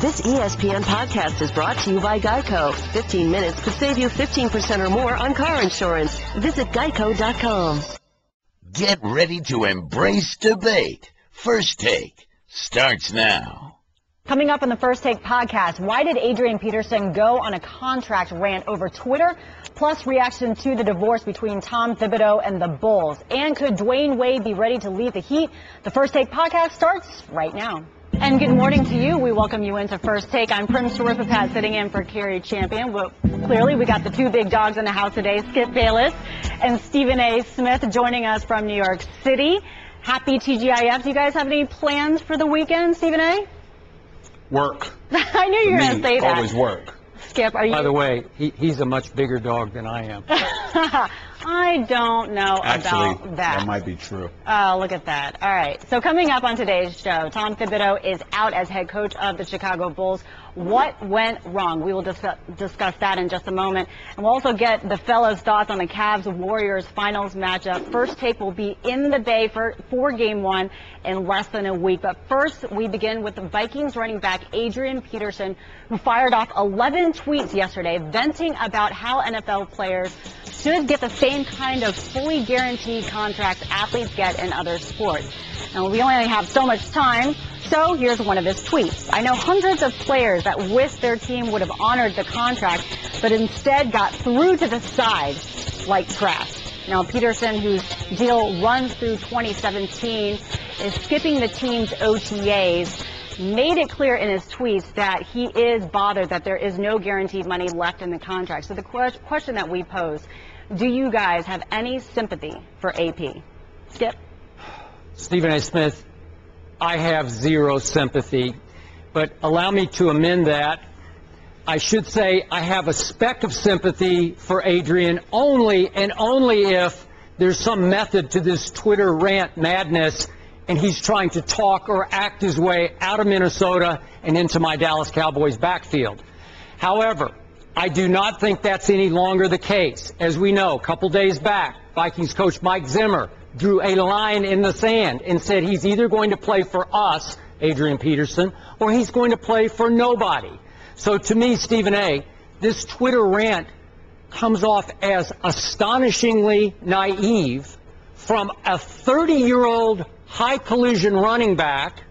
This ESPN podcast is brought to you by Geico. 15 minutes could save you 15% or more on car insurance. Visit geico.com. Get ready to embrace debate. First Take starts now. Coming up on the First Take podcast, why did Adrian Peterson go on a contract rant over Twitter? Plus, reaction to the divorce between Tom Thibodeau and the Bulls. And could Dwayne Wade be ready to leave the Heat? The First Take podcast starts right now. And good morning to you. We welcome you into First Take. I'm Prim Sharifapat sitting in for Carrie Champion. Well, clearly, we got the two big dogs in the house today, Skip Bayless and Stephen A. Smith, joining us from New York City. Happy TGIF. Do you guys have any plans for the weekend, Stephen A? Work. I knew you were going to say that. Always work. Skip, are you? By the way, he's a much bigger dog than I am. I don't know Actually, about that. That might be true. Oh, look at that. All right. So coming up on today's show, Tom Thibodeau is out as head coach of the Chicago Bulls. What went wrong? We will discuss that in just a moment. And we'll also get the fellas' thoughts on the Cavs-Warriors finals matchup. First Take will be in the Bay for Game 1 in less than a week. But first, we begin with the Vikings running back Adrian Peterson, who fired off 11 tweets yesterday venting about how NFL players should get the same kind of fully guaranteed contracts athletes get in other sports. Now, we only have so much time, so here's one of his tweets. I know hundreds of players that wish their team would have honored the contract, but instead got through to the side like trash. Now, Peterson, whose deal runs through 2017, is skipping the team's OTAs, made it clear in his tweets that he is bothered that there is no guaranteed money left in the contract. So the question that we pose, do you guys have any sympathy for AP? Skip? Stephen A. Smith, I have zero sympathy, but allow me to amend that. I should say I have a speck of sympathy for Adrian only if there's some method to this Twitter rant madness and he's trying to talk or act his way out of Minnesota and into my Dallas Cowboys backfield. However, I do not think that's any longer the case. As we know, a couple days back, Vikings coach Mike Zimmer drew a line in the sand and said he's either going to play for us, Adrian Peterson, or he's going to play for nobody. So to me, Stephen A., this Twitter rant comes off as astonishingly naive from a 30-year-old high-collision running back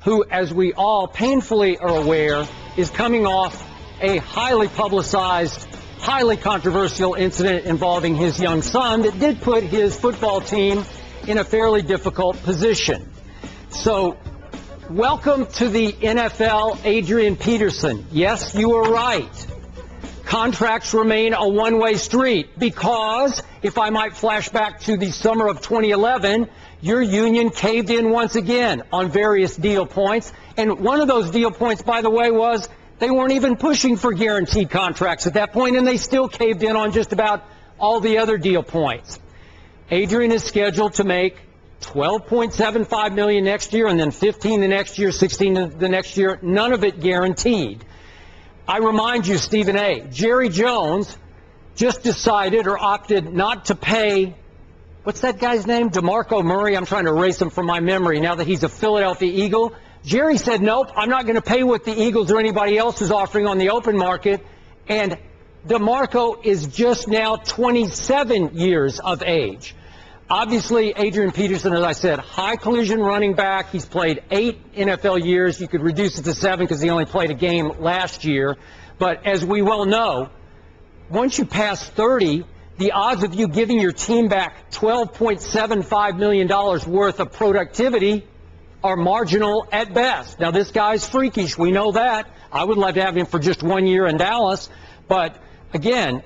who, as we all painfully are aware, is coming off a highly publicized, highly controversial incident involving his young son that did put his football team in a fairly difficult position. So, welcome to the NFL, Adrian Peterson. Yes, you are right. Contracts remain a one-way street because, if I might flash back to the summer of 2011, your union caved in once again on various deal points. And one of those deal points, by the way, was they weren't even pushing for guaranteed contracts at that point, and they still caved in on just about all the other deal points. Adrian is scheduled to make $12.75 million next year, and then $15 the next year, $16 the next year, none of it guaranteed. I remind you, Stephen A., Jerry Jones just decided or opted not to pay, what's that guy's name? DeMarco Murray. I'm trying to erase him from my memory now that he's a Philadelphia Eagle. Jerry said, nope, I'm not going to pay what the Eagles or anybody else is offering on the open market. And DeMarco is just now 27 years of age. Obviously, Adrian Peterson, as I said, high collision running back. He's played 8 NFL years. You could reduce it to 7 because he only played a game last year. But as we well know, once you pass 30, the odds of you giving your team back $12.75 million worth of productivity are marginal at best. Now, this guy's freakish. We know that. I would love to have him for just 1 year in Dallas. But, again,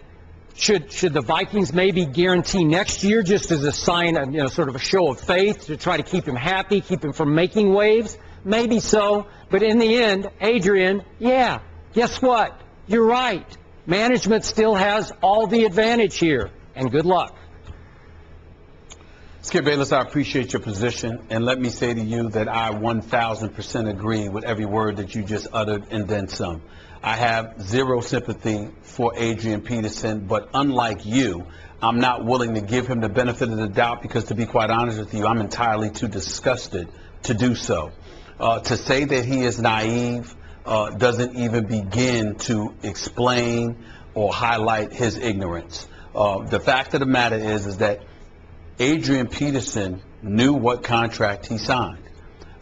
should the Vikings maybe guarantee next year just as a sign of, sort of a show of faith to try to keep him happy, keep him from making waves? Maybe so. But in the end, Adrian, yeah, guess what? You're right. Management still has all the advantage here. And good luck. Skip Bayless, I appreciate your position, and let me say to you that I 1,000% agree with every word that you just uttered and then some. I have zero sympathy for Adrian Peterson, but unlike you, I'm not willing to give him the benefit of the doubt because, to be quite honest with you, I'm entirely too disgusted to do so. To say that he is naive, doesn't even begin to explain or highlight his ignorance. The fact of the matter is that Adrian Peterson knew what contract he signed.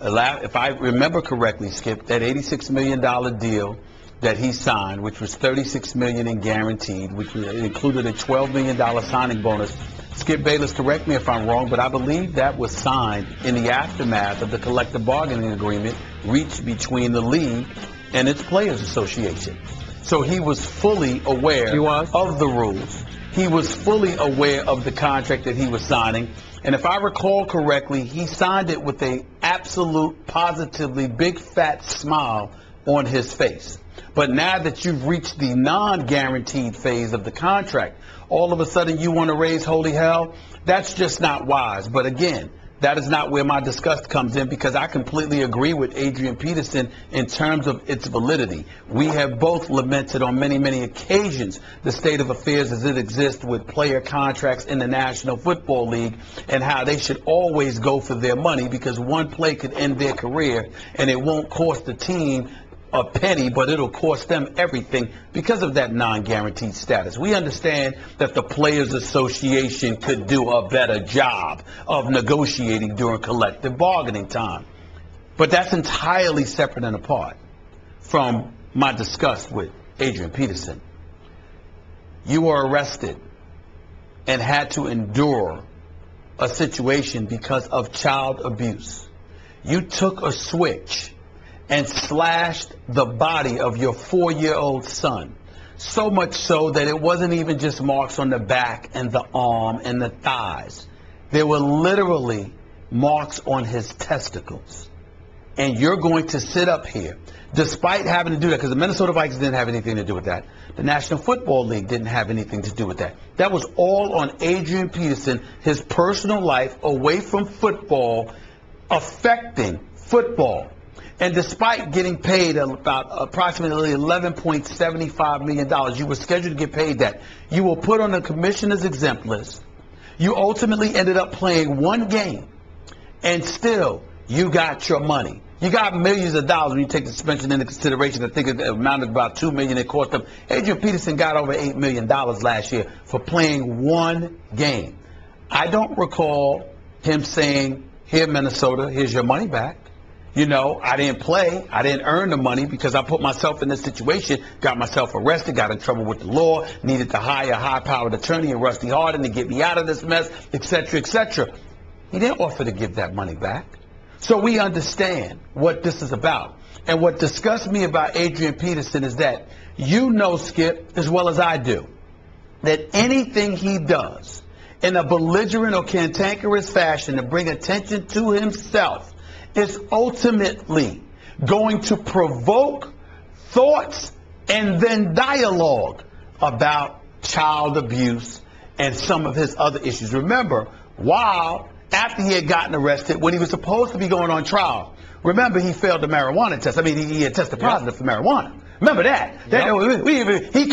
If I remember correctly, Skip, that $86 million deal that he signed, which was $36 million in guaranteed, which included a $12 million signing bonus. Skip Bayless, correct me if I'm wrong, but I believe that was signed in the aftermath of the collective bargaining agreement reached between the league and its players association. So he was fully aware of the rules. He was fully aware of the contract that he was signing. And if I recall correctly, he signed it with a absolute, positively big fat smile on his face. But now that you've reached the non-guaranteed phase of the contract, all of a sudden you want to raise holy hell? That's just not wise. But again, that is not where my disgust comes in, because I completely agree with Adrian Peterson in terms of its validity. We have both lamented on many, many occasions the state of affairs as it exists with player contracts in the National Football League, and how they should always go for their money, because one play could end their career and it won't cost the team a penny, but it'll cost them everything because of that non-guaranteed status. We understand that the Players Association could do a better job of negotiating during collective bargaining time. But that's entirely separate and apart from my disgust with Adrian Peterson. You were arrested and had to endure a situation because of child abuse. You took a switch and slashed the body of your 4-year-old son, so much so that it wasn't even just marks on the back and the arm and the thighs. There were literally marks on his testicles. And you're going to sit up here, despite having to do that, because the Minnesota Vikings didn't have anything to do with that. The National Football League didn't have anything to do with that. That was all on Adrian Peterson, his personal life away from football, affecting football. And despite getting paid about approximately $11.75 million, you were scheduled to get paid that. You were put on the commissioner's exempt list. You ultimately ended up playing one game, and still you got your money. You got millions of dollars when you take the suspension into consideration. I think it amounted to about $2 million it cost them. Adrian Peterson got over $8 million last year for playing one game. I don't recall him saying, "Here, Minnesota, here's your money back. You know, I didn't play. I didn't earn the money because I put myself in this situation, got myself arrested, got in trouble with the law, needed to hire a high-powered attorney and Rusty Hardin to get me out of this mess, etc., etc." He didn't offer to give that money back. So we understand what this is about. And what disgusts me about Adrian Peterson is that you know, Skip, as well as I do, that anything he does in a belligerent or cantankerous fashion to bring attention to himself is ultimately going to provoke thoughts and then dialogue about child abuse and some of his other issues. Remember, after he had gotten arrested, when he was supposed to be going on trial, remember he failed the marijuana test. I mean, he had tested positive for marijuana. Remember that? He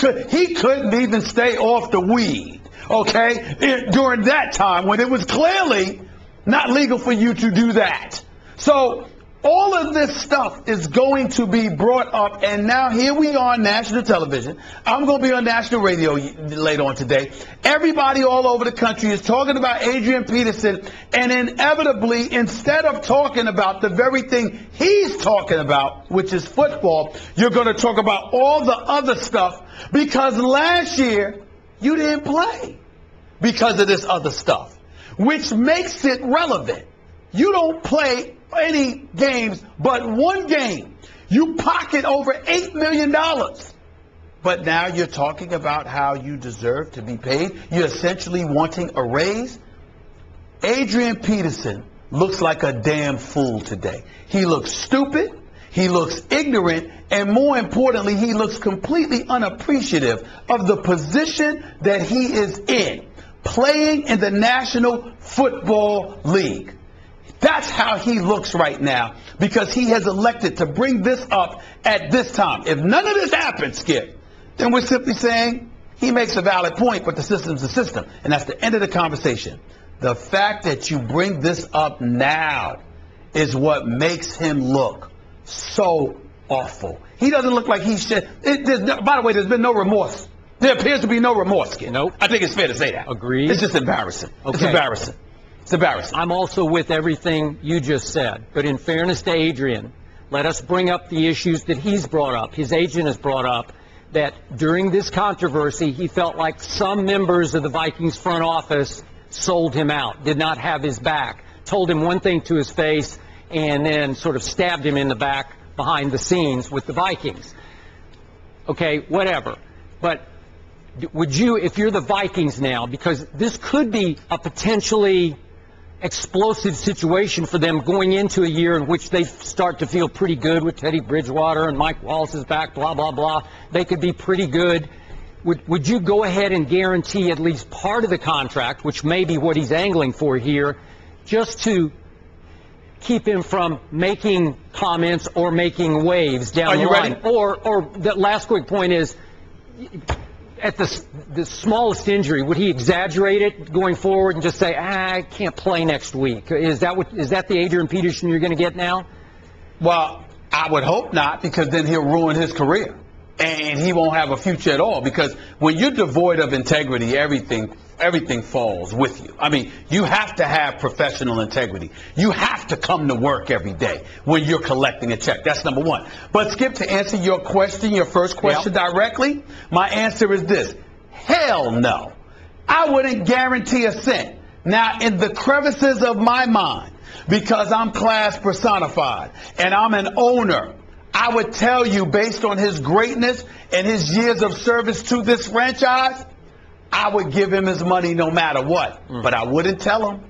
couldn't even stay off the weed, okay, during that time when it was clearly not legal for you to do that. So all of this stuff is going to be brought up, and now here we are on national television. I'm going to be on national radio later on today. Everybody all over the country is talking about Adrian Peterson, and inevitably, instead of talking about the very thing he's talking about, which is football, you're going to talk about all the other stuff, because last year you didn't play because of this other stuff, which makes it relevant. You don't play any games but one game. You pocket over $8 million. But now you're talking about how you deserve to be paid. You're essentially wanting a raise. Adrian Peterson looks like a damn fool today. He looks stupid. He looks ignorant. And more importantly, he looks completely unappreciative of the position that he is in, playing in the National Football League. That's how he looks right now, because he has elected to bring this up at this time. If none of this happens, Skip, then we're simply saying he makes a valid point, but the system's the system. And that's the end of the conversation. The fact that you bring this up now is what makes him look so awful. He doesn't look like he should. By the way, there's been no remorse. There appears to be no remorse, kid. Nope. I think it's fair to say that. Agreed. It's just embarrassing. Okay. It's embarrassing. It's embarrassing. I'm also with everything you just said. But in fairness to Adrian, let us bring up the issues that he's brought up, his agent has brought up, that during this controversy, he felt like some members of the Vikings front office sold him out, did not have his back, told him one thing to his face, and then sort of stabbed him in the back behind the scenes with the Vikings. Okay, whatever. But would you, if you're the Vikings now, because this could be a potentially explosive situation for them going into a year in which they start to feel pretty good with Teddy Bridgewater and Mike Wallace's back, blah, blah, blah. They could be pretty good. Would you go ahead and guarantee at least part of the contract, which may be what he's angling for here, just to keep him from making comments or making waves down the line? Ready? Or the last quick point is, at the smallest injury, would he exaggerate it going forward and just say, I can't play next week? Is that the Adrian Peterson you're going to get now? Well, I would hope not, because then he'll ruin his career. And he won't have a future at all, because when you're devoid of integrity, everything falls with you. I mean, you have to have professional integrity. You have to come to work every day when you're collecting a check. That's number one. But, Skip, to answer your question, your first question directly, my answer is this. Hell no. I wouldn't guarantee a cent. Now, in the crevices of my mind, because I'm class personified and I'm an owner, I would tell you, based on his greatness and his years of service to this franchise, I would give him his money no matter what. But I wouldn't tell him.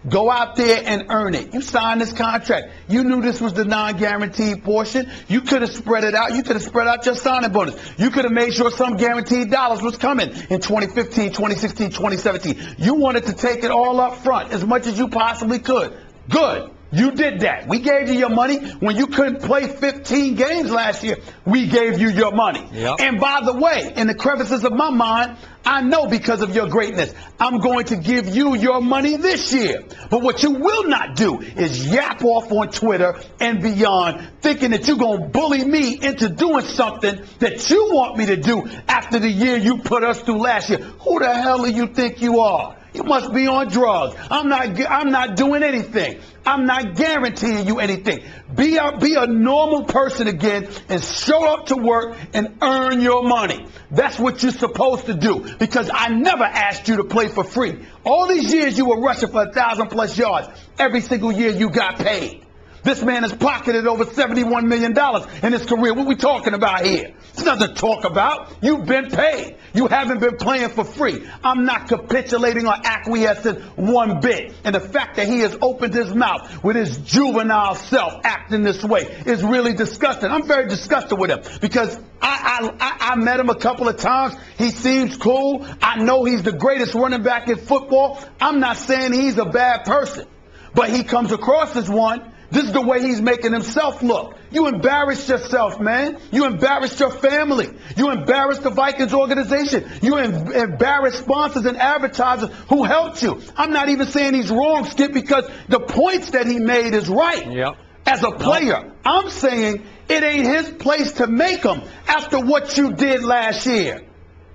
Go out there and earn it. You signed this contract. You knew this was the non-guaranteed portion. You could have spread it out. You could have spread out your signing bonus. You could have made sure some guaranteed dollars was coming in 2015, 2016, 2017. You wanted to take it all up front as much as you possibly could. Good. You did that. We gave you your money when you couldn't play 15 games last year. We gave you your money. Yep. And by the way, in the crevices of my mind, I know because of your greatness, I'm going to give you your money this year. But what you will not do is yap off on Twitter and beyond, thinking that you're going to bully me into doing something that you want me to do after the year you put us through last year. Who the hell do you think you are? You must be on drugs. I'm not doing anything. I'm not guaranteeing you anything. Be a normal person again and show up to work and earn your money. That's what you're supposed to do, because I never asked you to play for free. All these years you were rushing for 1,000+ yards. Every single year you got paid. This man has pocketed over $71 million in his career. What are we talking about here? It's nothing to talk about. You've been paid. You haven't been playing for free. I'm not capitulating or acquiescing one bit. And the fact that he has opened his mouth with his juvenile self acting this way is really disgusting. I'm very disgusted with him, because I met him a couple of times. He seems cool. I know he's the greatest running back in football. I'm not saying he's a bad person, but he comes across as one. This is the way he's making himself look. You embarrassed yourself, man. You embarrassed your family. You embarrassed the Vikings organization. You embarrassed sponsors and advertisers who helped you. I'm not even saying he's wrong, Skip, because the points that he made is right. Yep. As a player, I'm saying it ain't his place to make them after what you did last year.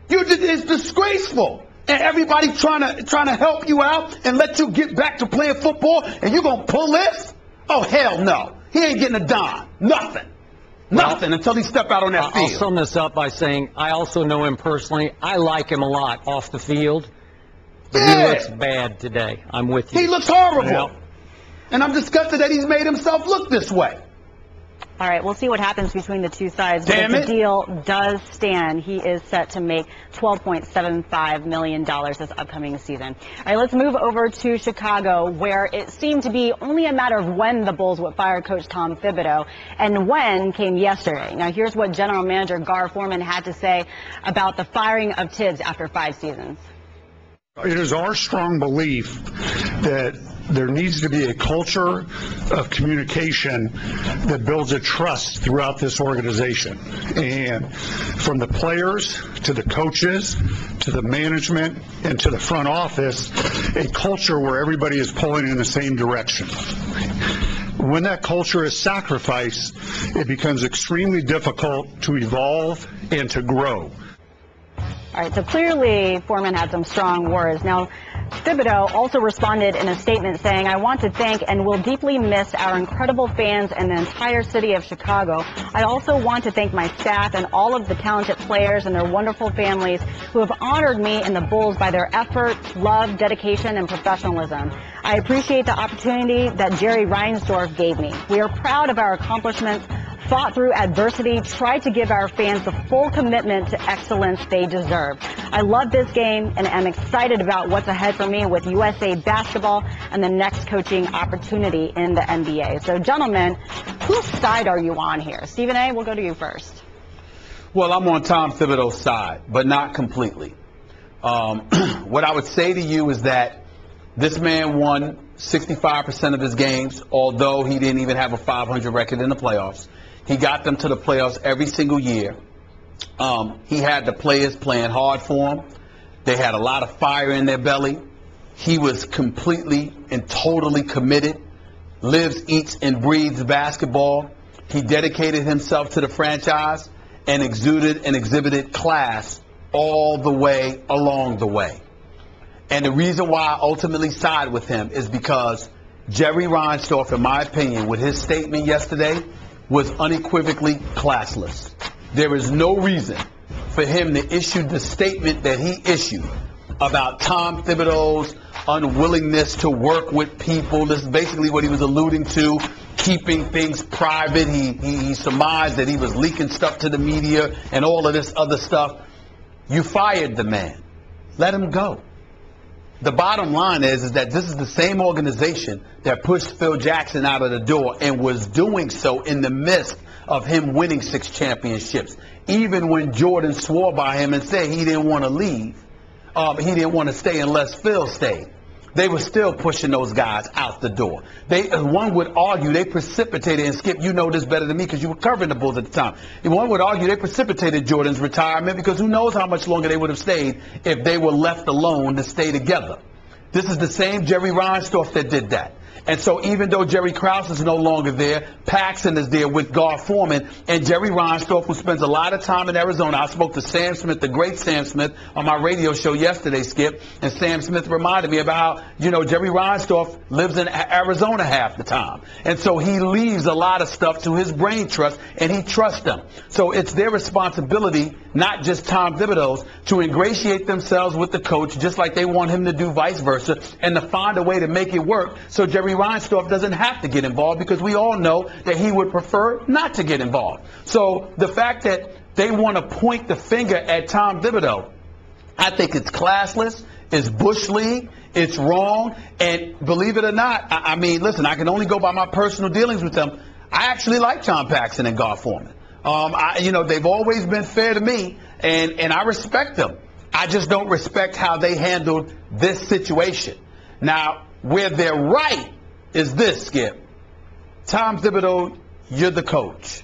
It's disgraceful. And everybody trying to help you out and let you get back to playing football, and you're going to pull this? Oh, hell no. He ain't getting a dime. Nothing. Nothing until he step out on that field. I'll sum this up by saying I also know him personally. I like him a lot off the field. But he looks bad today. I'm with you. He looks horrible. Yep. And I'm disgusted that he's made himself look this way. All right, we'll see what happens between the two sides. Damn but it. the deal does stand. He is set to make $12.75 million this upcoming season. All right, let's move over to Chicago, where it seemed to be only a matter of when the Bulls would fire Coach Tom Thibodeau, and when came yesterday. Now, here's what General Manager Gar Forman had to say about the firing of Tibbs after 5 seasons. It is our strong belief that there needs to be a culture of communication that builds a trust throughout this organization. And from the players to the coaches to the management and to the front office, a culture where everybody is pulling in the same direction. When that culture is sacrificed, it becomes extremely difficult to evolve and to grow. All right, so clearly Foreman had some strong words. Now, Thibodeau also responded in a statement saying, "I want to thank and will deeply miss our incredible fans and the entire city of Chicago. I also want to thank my staff and all of the talented players and their wonderful families who have honored me and the Bulls by their effort, love, dedication, and professionalism. I appreciate the opportunity that Jerry Reinsdorf gave me. We are proud of our accomplishments, fought through adversity, tried to give our fans the full commitment to excellence they deserve. I love this game and am excited about what's ahead for me with USA basketball and the next coaching opportunity in the NBA." So, gentlemen, whose side are you on here? Stephen A., we'll go to you first. Well, I'm on Tom Thibodeau's side, but not completely. What I would say to you is that this man won 65% of his games, although he didn't even have a 500 record in the playoffs. He got them to the playoffs every single year. He had the players playing hard for him. They had a lot of fire in their belly. He was completely and totally committed, lives, eats, and breathes basketball. He dedicated himself to the franchise and exuded and exhibited class all the way along the way. And the reason why I ultimately side with him is because Jerry Reinsdorf, in my opinion, with his statement yesterday, was unequivocally classless. There is no reason for him to issue the statement that he issued about Tom Thibodeau's unwillingness to work with people. This is basically what he was alluding to, keeping things private. He surmised that he was leaking stuff to the media and all of this other stuff. You fired the man. Let him go. The bottom line is that this is the same organization that pushed Phil Jackson out of the door and was doing so in the midst of him winning 6 championships. Even when Jordan swore by him and said he didn't want to leave, he didn't want to stay unless Phil stayed. They were still pushing those guys out the door. One would argue they precipitated, and Skip, you know this better than me because you were covering the Bulls at the time. One would argue they precipitated Jordan's retirement because who knows how much longer they would have stayed if they were left alone to stay together. This is the same Jerry Reinsdorf that did that. And so even though Jerry Krause is no longer there, Paxson is there with Gar Forman, and Jerry Reinsdorf, who spends a lot of time in Arizona. I spoke to Sam Smith, the great Sam Smith, on my radio show yesterday, Skip, and Sam Smith reminded me about how, Jerry Reinsdorf lives in Arizona half the time. And so he leaves a lot of stuff to his brain trust, and he trusts them. So it's their responsibility, not just Tom Thibodeau's, to ingratiate themselves with the coach, just like they want him to do vice versa, and to find a way to make it work so Jerry Reinsdorf doesn't have to get involved, because we all know that he would prefer not to get involved. So the fact that they want to point the finger at Tom Thibodeau, I think it's classless, it's Bush League, it's wrong, and believe it or not, I mean, listen, I can only go by my personal dealings with them. I actually like Tom Paxson and Gar Forman. They've always been fair to me, and I respect them. I just don't respect how they handled this situation. Now, where they're right is this, Skip. Tom Thibodeau, you're the coach.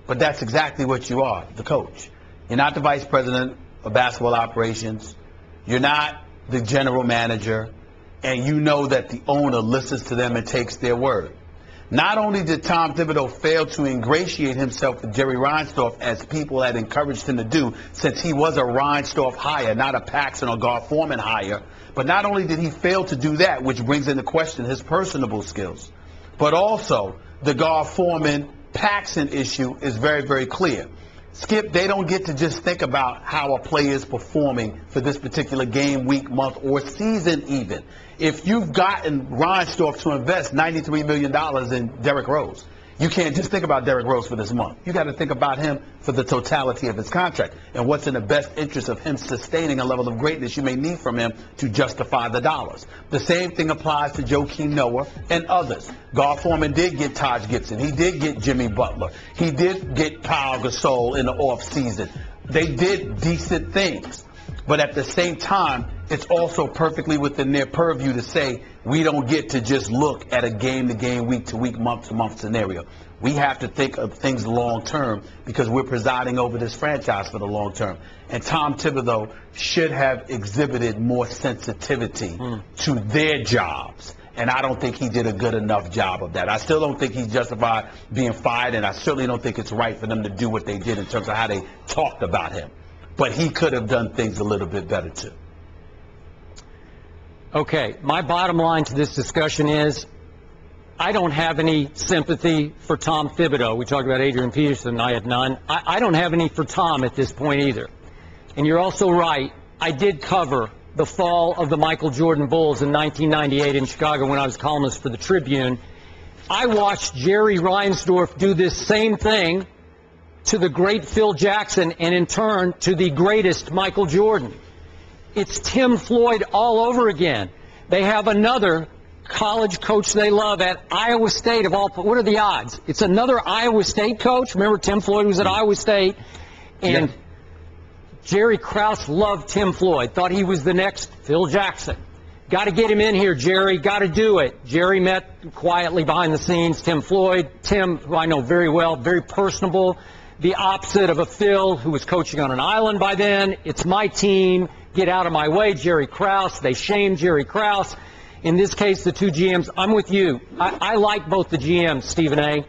But that's exactly what you are, the coach. You're not the vice president of basketball operations. You're not the general manager. And you know that the owner listens to them and takes their word. Not only did Tom Thibodeau fail to ingratiate himself with Jerry Reinsdorf, as people had encouraged him to do, since he was a Reinsdorf hire, not a Paxson or Gar Forman hire, but not only did he fail to do that, which brings into question his personable skills, but also the Gar Forman Paxson issue is very, very clear. Skip, they don't get to just think about how a player is performing for this particular game, week, month, or season even. If you've gotten Reinsdorf to invest $93 million in Derrick Rose, you can't just think about Derrick Rose for this month. You got to think about him for the totality of his contract and what's in the best interest of him sustaining a level of greatness you may need from him to justify the dollars. The same thing applies to Joakim Noah and others. Gar Forman did get Taj Gibson. He did get Jimmy Butler. He did get Pau Gasol in the offseason. They did decent things. But at the same time, it's also perfectly within their purview to say we don't get to just look at a game-to-game, week-to-week, month-to-month scenario. We have to think of things long-term because we're presiding over this franchise for the long term. And Tom Thibodeau should have exhibited more sensitivity to their jobs And I don't think he did a good enough job of that. I still don't think he's justified being fired, and I certainly don't think it's right for them to do what they did in terms of how they talked about him. But he could have done things a little bit better, too. Okay, my bottom line to this discussion is I don't have any sympathy for Tom Thibodeau. We talked about Adrian Peterson, I had none. I don't have any for Tom at this point either. And you're also right, I did cover the fall of the Michael Jordan Bulls in 1998 in Chicago when I was columnist for the Tribune. I watched Jerry Reinsdorf do this same thing to the great Phil Jackson and in turn to the greatest Michael Jordan. It's Tim Floyd all over again. They have another college coach they love at Iowa State of all. What are the odds? It's another Iowa State coach. Remember, Tim Floyd was at Iowa State, and Yeah. Jerry Krause loved Tim Floyd, thought he was the next Phil Jackson. Got to get him in here, Jerry. Got to do it. Jerry met quietly behind the scenes Tim Floyd. Tim, who I know very well, very personable, the opposite of a Phil who was coaching on an island by then. It's my team. Get out of my way, Jerry Krause. They shamed Jerry Krause. In this case, the two GMs, I'm with you. I like both the GMs, Stephen A.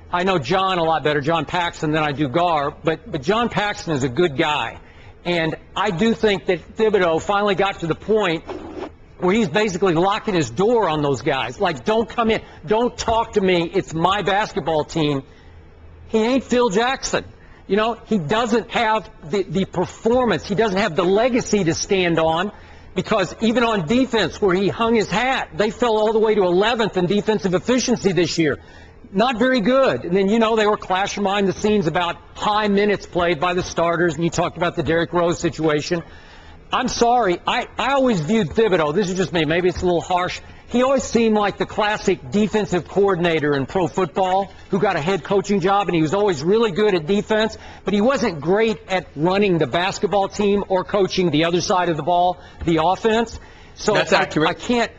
I know John a lot better, John Paxson, than I do Gar, but John Paxson is a good guy. And I do think that Thibodeau finally got to the point where he's basically locking his door on those guys. Like, don't come in. Don't talk to me. It's my basketball team. He ain't Phil Jackson. You know, he doesn't have the performance. He doesn't have the legacy to stand on, because even on defense where he hung his hat, they fell all the way to 11th in defensive efficiency this year. Not very good. And then, you know, they were clashing behind the scenes about high minutes played by the starters, and you talked about the Derrick Rose situation. I'm sorry. I always viewed Thibodeau, this is just me, maybe it's a little harsh, he always seemed like the classic defensive coordinator in pro football who got a head coaching job, and he was always really good at defense, but he wasn't great at running the basketball team or coaching the other side of the ball, the offense. So That's accurate.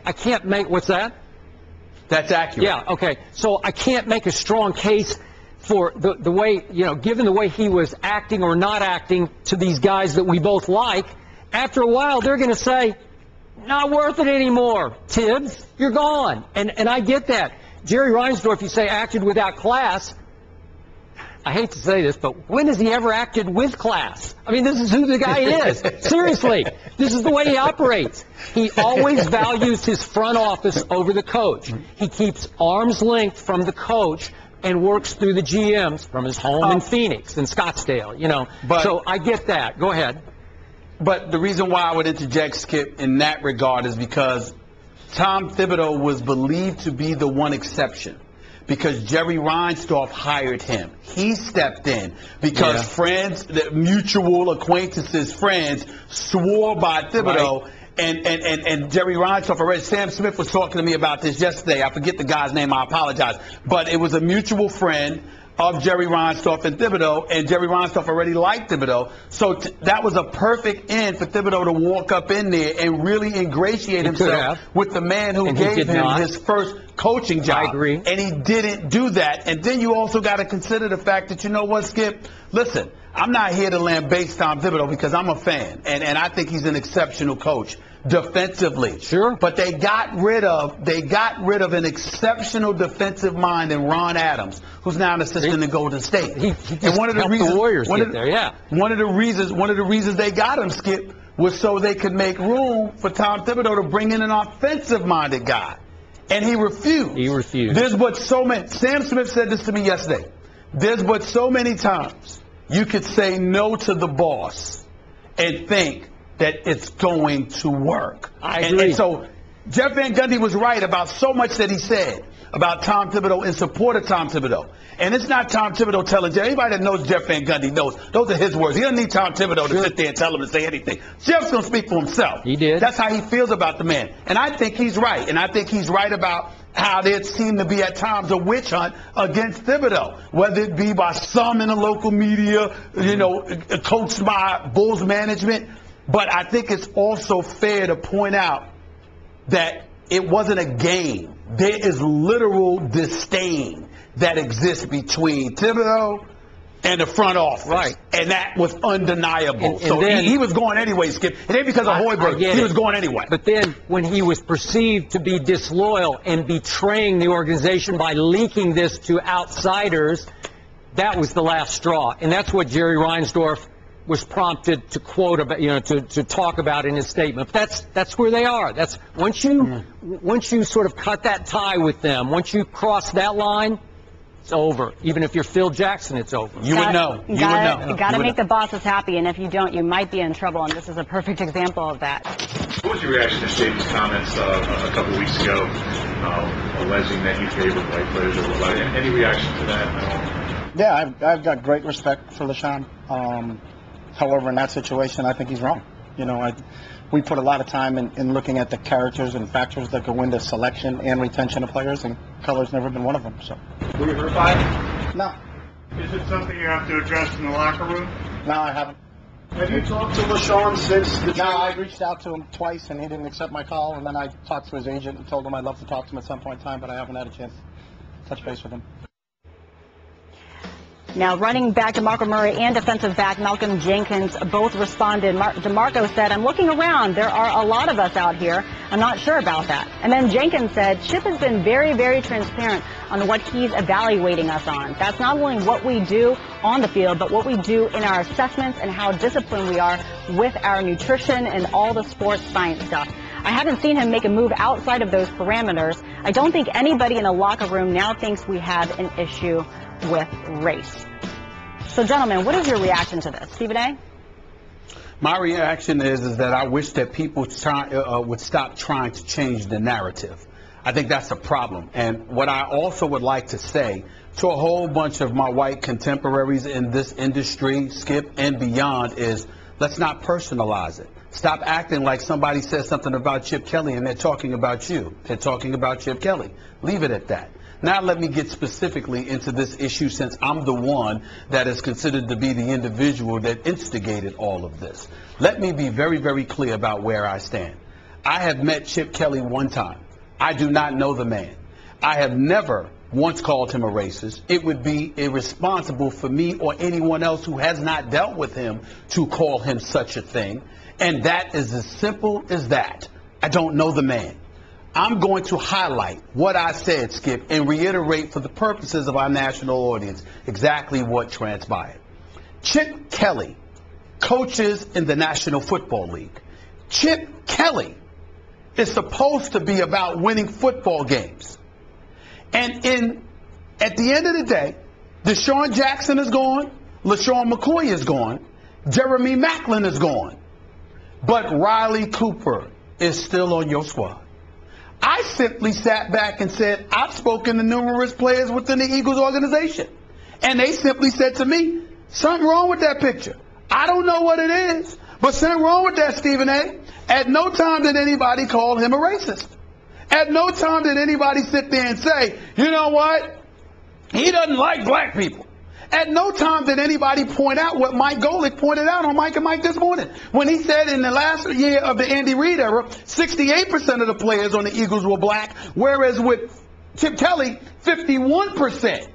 I can't make, what's that? That's accurate. Yeah, okay. So I can't make a strong case for the way, you know, given the way he was acting or not acting to these guys that we both like. After a while, they're going to say, not worth it anymore, Tibbs, you're gone. And I get that. Jerry Reinsdorf, you say, acted without class. I hate to say this, but when has he ever acted with class? I mean, this is who the guy is. Seriously, this is the way he operates. He always values his front office over the coach. He keeps arm's length from the coach and works through the GMs from his home in Phoenix and Scottsdale, you know. So I get that. Go ahead. But the reason why I would interject, Skip, in that regard is because Tom Thibodeau was believed to be the one exception, because Jerry Reinsdorf hired him. He stepped in because friends, the mutual acquaintances, friends swore by Thibodeau. Right. And Jerry Reinsdorf, I read Sam Smith was talking to me about this yesterday. I forget the guy's name, I apologize. But it was a mutual friend of Jerry Reinsdorf and Thibodeau, and Jerry Reinsdorf already liked Thibodeau. So that was a perfect end for Thibodeau to walk up in there and really ingratiate himself with the man who gave him his first coaching job. I agree. And he didn't do that. And then you also got to consider the fact that, you know what, Skip? Listen, I'm not here to lambaste Tom Thibodeau because I'm a fan, and I think he's an exceptional coach defensively. Sure. But they got rid of an exceptional defensive mind in Ron Adams, who's now an assistant in Golden State. He just and one of the helped reasons the Warriors get there, yeah. One of the reasons they got him, Skip, was so they could make room for Tom Thibodeau to bring in an offensive-minded guy. And he refused. He refused. There's but so many. Sam Smith said this to me yesterday. There's but so many times you could say no to the boss and think that it's going to work. I agree. And so Jeff Van Gundy was right about so much that he said about Tom Thibodeau in support of Tom Thibodeau. And it's not Tom Thibodeau telling Jeff. Anybody that knows Jeff Van Gundy knows those are his words. He doesn't need Tom Thibodeau to sit there and tell him to say anything. Jeff's going to speak for himself. He did. That's how he feels about the man. And I think he's right. And I think he's right about how there seemed to be at times a witch hunt against Thibodeau, whether it be by some in the local media, you know, coached by Bulls management. But I think it's also fair to point out that it wasn't a game. There is literal disdain that exists between Thibodeau and the front office. Right. And that was undeniable. And So then, he was going anyway, Skip. It ain't because of Hoiberg. He was going anyway. But then when he was perceived to be disloyal and betraying the organization by leaking this to outsiders, that was the last straw. And that's what Jerry Reinsdorf was prompted to quote about, to talk about in his statement. But that's where they are. That's once you sort of cut that tie with them, once you cross that line, it's over. Even if you're Phil Jackson, it's over. You would know. You got to make the bosses happy, and if you don't, you might be in trouble, and this is a perfect example of that. What was your reaction to Saban's comments a couple weeks ago, alleging that he favored white players over black? Any reaction to that at all? Yeah, I've got great respect for LaShawn. However, in that situation, I think he's wrong. We put a lot of time in looking at the characters and factors that go into selection and retention of players, and color's never been one of them. So. Were you hurt by it? No. Is it something you have to address in the locker room? No, I haven't. Have you talked to LaShawn since the No, I reached out to him twice, and he didn't accept my call, and then I talked to his agent and told him I'd love to talk to him at some point in time, but I haven't had a chance to touch base with him. Now, running back DeMarco Murray and defensive back Malcolm Jenkins both responded. DeMarco said, "I'm looking around. There are a lot of us out here. I'm not sure about that." And then Jenkins said, "Chip has been very, very transparent on what he's evaluating us on. That's not only what we do on the field, but what we do in our assessments and how disciplined we are with our nutrition and all the sports science stuff. I haven't seen him make a move outside of those parameters. I don't think anybody in the locker room now thinks we have an issue with race." So, gentlemen, what is your reaction to this? Stephen A.? My reaction is that I wish that people would stop trying to change the narrative. I think that's a problem. And what I also would like to say to a whole bunch of my white contemporaries in this industry, Skip, and beyond, is let's not personalize it. Stop acting like somebody says something about Chip Kelly and they're talking about you. They're talking about Chip Kelly. Leave it at that. Now let me get specifically into this issue, since I'm the one that is considered to be the individual that instigated all of this. Let me be very, very clear about where I stand. I have met Chip Kelly one time. I do not know the man. I have never once called him a racist. It would be irresponsible for me or anyone else who has not dealt with him to call him such a thing. And that is as simple as that. I don't know the man. I'm going to highlight what I said, Skip, and reiterate for the purposes of our national audience exactly what transpired. Chip Kelly coaches in the National Football League. Chip Kelly is supposed to be about winning football games. And at the end of the day, Deshaun Jackson is gone, LaShawn McCoy is gone, Jeremy Maclin is gone, but Riley Cooper is still on your squad. I simply sat back and said, I've spoken to numerous players within the Eagles organization. And they simply said to me, something wrong with that picture. I don't know what it is, but something wrong with that, Stephen A. At no time did anybody call him a racist. At no time did anybody sit there and say, you know what? He doesn't like black people. At no time did anybody point out what Mike Golick pointed out on Mike and Mike this morning, when he said in the last year of the Andy Reid era, 68% of the players on the Eagles were black, whereas with Chip Kelly, 51%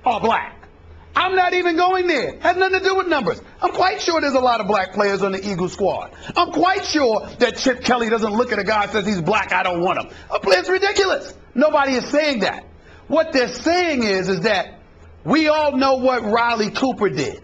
are black. I'm not even going there. Has nothing to do with numbers. I'm quite sure there's a lot of black players on the Eagles squad. I'm quite sure that Chip Kelly doesn't look at a guy and says he's black, I don't want him. It's ridiculous. Nobody is saying that. What they're saying is that we all know what Riley Cooper did.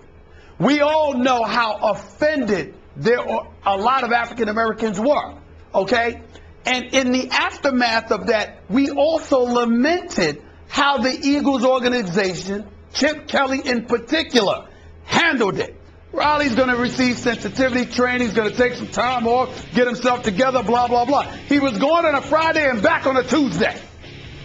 We all know how offended a lot of African Americans were, okay? And in the aftermath of that, we also lamented how the Eagles organization, Chip Kelly in particular, handled it. Riley's going to receive sensitivity training. He's going to take some time off, get himself together, blah, blah, blah. He was going on a Friday and back on a Tuesday.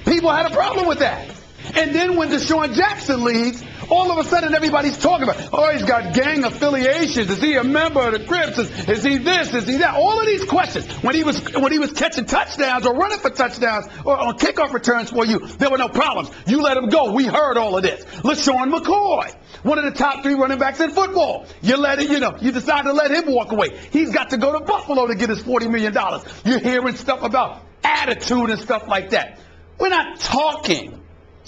People had a problem with that. And then when Deshaun Jackson leaves, all of a sudden everybody's talking about, oh, he's got gang affiliations. Is he a member of the Crips? Is he this? Is he that? All of these questions. When he was catching touchdowns or running for touchdowns or on kickoff returns for you, there were no problems. You let him go. We heard all of this. LaShawn McCoy, one of the top 3 running backs in football. You decide to let him walk away. He's got to go to Buffalo to get his $40 million. You're hearing stuff about attitude and stuff like that. We're not talking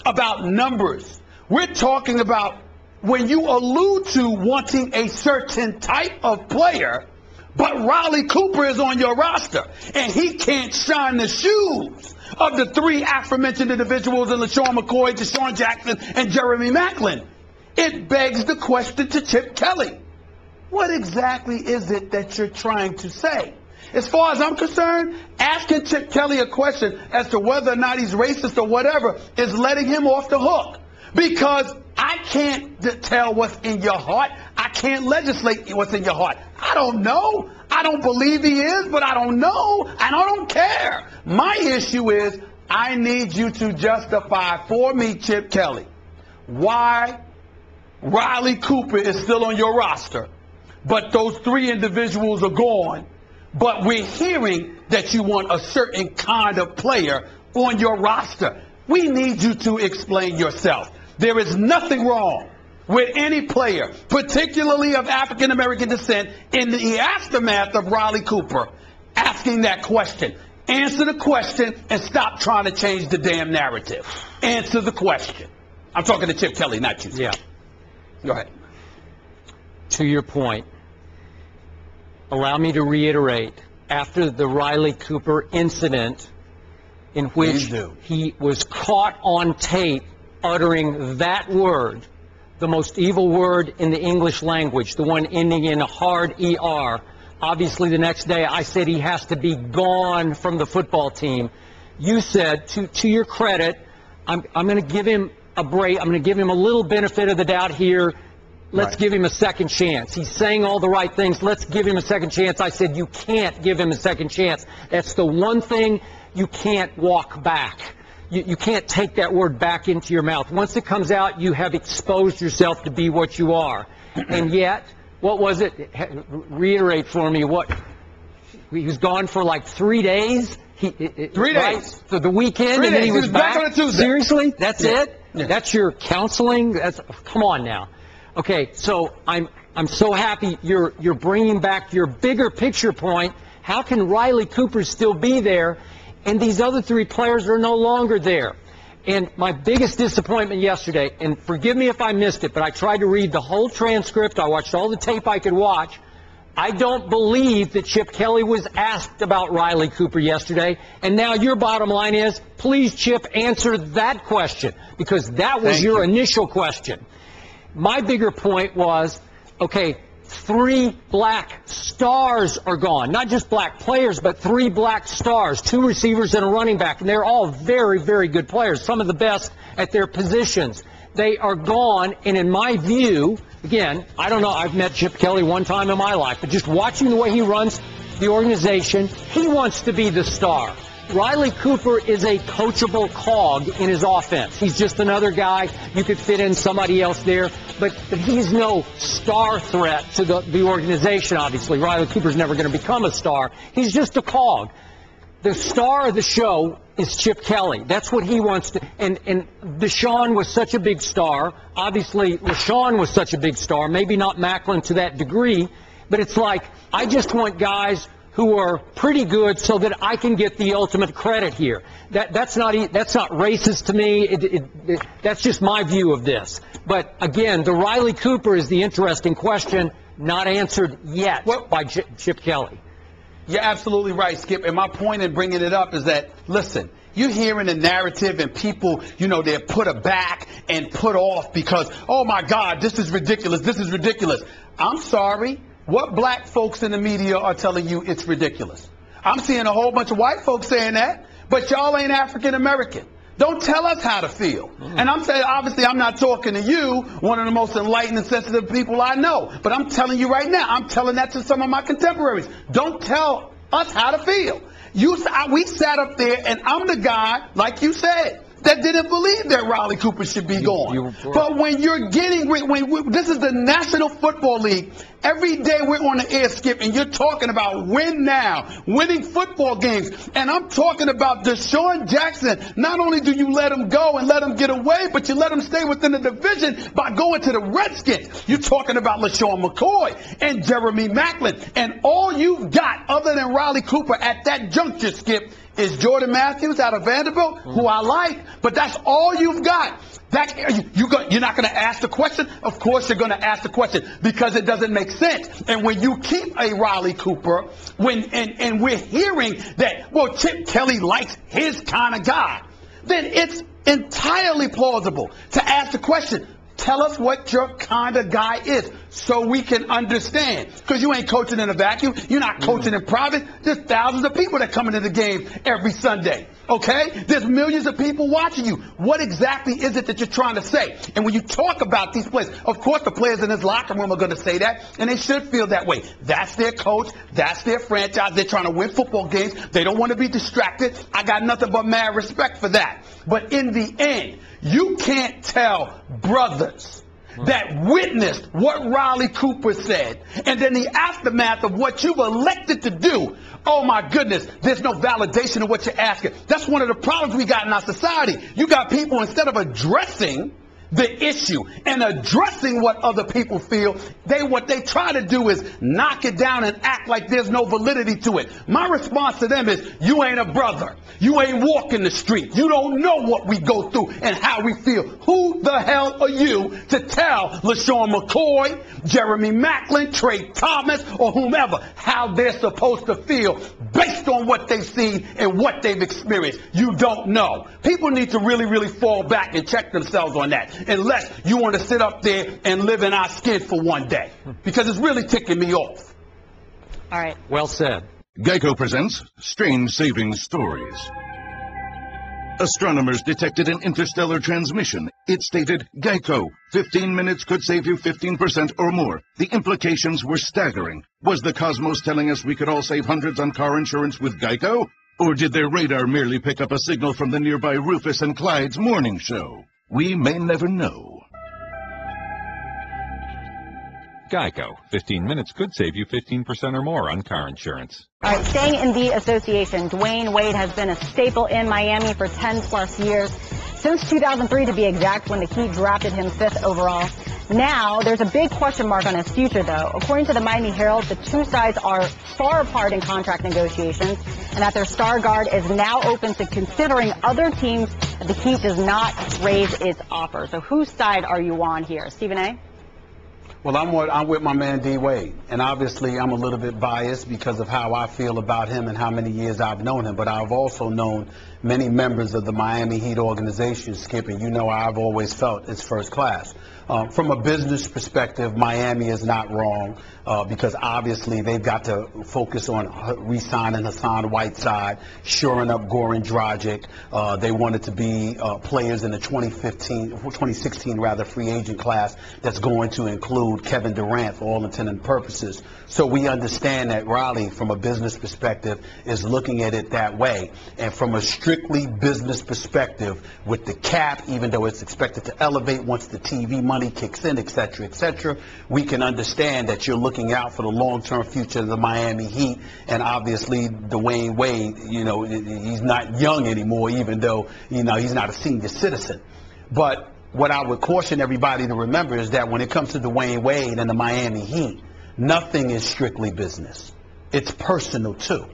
about numbers. We're talking about when you allude to wanting a certain type of player, but Riley Cooper is on your roster, and he can't shine the shoes of the three aforementioned individuals in LaShawn McCoy, Deshaun Jackson, and Jeremy Maclin, it begs the question to Chip Kelly. What exactly is it that you're trying to say? As far as I'm concerned, asking Chip Kelly a question as to whether or not he's racist or whatever is letting him off the hook. Because I can't tell what's in your heart. I can't legislate what's in your heart. I don't know. I don't believe he is, but I don't know, and I don't care. My issue is I need you to justify for me, Chip Kelly, why Riley Cooper is still on your roster, but those three individuals are gone, but we're hearing that you want a certain kind of player on your roster. We need you to explain yourself. There is nothing wrong with any player, particularly of African-American descent, in the aftermath of Riley Cooper, asking that question. Answer the question and stop trying to change the damn narrative. Answer the question. I'm talking to Chip Kelly, not you. Yeah. Go ahead. To your point, allow me to reiterate, after the Riley Cooper incident, in which he was caught on tape uttering that word, the most evil word in the English language, the one ending in a hard ER. Obviously, the next day I said he has to be gone from the football team. You said, to your credit, I'm going to give him a break. I'm going to give him a little benefit of the doubt here. Let's give him a second chance. He's saying all the right things. Let's give him a second chance. I said you can't give him a second chance. That's the one thing you can't walk back. You can't take that word back into your mouth. Once it comes out, you have exposed yourself to be what you are. And yet, what was it? Reiterate for me what he was gone for like 3 days. 3 days. For the weekend, 3 and then days. he was back on a Tuesday. Seriously? That's it? Yeah. That's your counseling? Come on now. Okay, so I'm so happy you're bringing back your bigger picture point. How can Riley Cooper still be there, and these other three players are no longer there? And my biggest disappointment yesterday, and forgive me if I missed it, but I tried to read the whole transcript. I watched all the tape I could watch. I don't believe that Chip Kelly was asked about Riley Cooper yesterday. And now your bottom line is, please, Chip, answer that question, because that was your initial question. My bigger point was, okay, 3 black stars are gone. Not just black players, but 3 black stars, 2 receivers and a running back. And they're all very, very good players, some of the best at their positions. They are gone, and in my view, again, I don't know, I've met Chip Kelly one time in my life, but just watching the way he runs the organization, he wants to be the star. Riley Cooper is a coachable cog in his offense. He's just another guy. You could fit in somebody else there, but he's no star threat to the organization, obviously. Riley Cooper's never going to become a star. He's just a cog. The star of the show is Chip Kelly. That's what he wants to. And Deshaun was such a big star. Obviously, LaShawn was such a big star. Maybe not Maclin to that degree, but it's like, I just want guys who are pretty good so that I can get the ultimate credit here. That's not racist to me. That's just my view of this. But again, the Riley Cooper is the interesting question, not answered yet by Chip Kelly. You're absolutely right, Skip. And my point in bringing it up is that, listen, you're hearing the narrative and people, they're put aback and put off because, oh my God, this is ridiculous. This is ridiculous. I'm sorry. What black folks in the media are telling you it's ridiculous? I'm seeing a whole bunch of white folks saying that, but y'all ain't African American. Don't tell us how to feel. And I'm saying, obviously, I'm not talking to you, one of the most enlightened and sensitive people I know. But I'm telling you right now, I'm telling that to some of my contemporaries. Don't tell us how to feel. We sat up there, and I'm the guy, like you said, that didn't believe that Riley Cooper should be gone. But when you're getting, this is the National Football League. Every day we're on the air, Skip, and you're talking about win now, winning football games. And I'm talking about Deshaun Jackson. Not only do you let him go and let him get away, but you let him stay within the division by going to the Redskins. You're talking about LaShawn McCoy and Jeremy Maclin. And all you've got, other than Riley Cooper at that juncture, Skip, is Jordan Matthews out of Vanderbilt, who I like, but that's all you've got. You're not going to ask the question? Of course you're going to ask the question because it doesn't make sense. And when you keep a Riley Cooper, and we're hearing that, well, Chip Kelly likes his kind of guy, then it's entirely plausible to ask the question, tell us what your kind of guy is so we can understand. Because you ain't coaching in a vacuum. You're not coaching in private. There's thousands of people that come into the game every Sunday. Okay? There's millions of people watching you. What exactly is it that you're trying to say? And when you talk about these players, of course the players in this locker room are going to say that, and they should feel that way. That's their coach. That's their franchise. They're trying to win football games. They don't want to be distracted. I got nothing but mad respect for that. But in the end, you can't tell brothers that witnessed what Riley Cooper said, and then the aftermath of what you've elected to do. Oh, my goodness, there's no validation of what you're asking. That's one of the problems we got in our society. You got people, instead of addressing the issue and addressing what other people feel, what they try to do is knock it down and act like there's no validity to it. My response to them is, you ain't a brother. You ain't walking the street. You don't know what we go through and how we feel. Who the hell are you to tell LaShawn McCoy, Jeremy Maclin, Trey Thomas, or whomever how they're supposed to feel based on what they've seen and what they've experienced? You don't know. People need to really, really fall back and check themselves on that, unless you want to sit up there and live in our skin for one day, because it's really ticking me off. All right. Well said. Geico presents Strange Saving Stories. Astronomers detected an interstellar transmission. It stated, Geico, 15 minutes could save you 15% or more. The implications were staggering. Was the cosmos telling us we could all save hundreds on car insurance with Geico? Or did their radar merely pick up a signal from the nearby Rufus and Clyde's morning show? We may never know. Geico. 15 minutes could save you 15% or more on car insurance. All right, staying in the association, Dwayne Wade has been a staple in Miami for 10-plus years, since 2003 to be exact, when the Heat drafted him 5th overall. Now, there's a big question mark on his future, though. According to the Miami Herald, the two sides are far apart in contract negotiations, and that their star guard is now open to considering other teams if the Heat does not raise its offer. So whose side are you on here? Stephen A.? Well, I'm with my man D. Wade, and obviously I'm a little bit biased because of how I feel about him and how many years I've known him, but I've also known many members of the Miami Heat organization, Skip, and you know I've always felt it's first class. From a business perspective, Miami is not wrong because obviously they've got to focus on re-signing Hassan Whiteside, shoring up Goran Dragic. They wanted to be players in the 2016 free agent class that's going to include Kevin Durant for all intent and purposes. So we understand that Riley, from a business perspective, is looking at it that way. And from a strictly business perspective, with the cap, even though it's expected to elevate once the TV money kicks in, et cetera, we can understand that you're looking out for the long-term future of the Miami Heat. And obviously, Dwayne Wade, you know, he's not young anymore, even though, you know, he's not a senior citizen. But what I would caution everybody to remember is that when it comes to Dwayne Wade and the Miami Heat, nothing is strictly business. It's personal, too.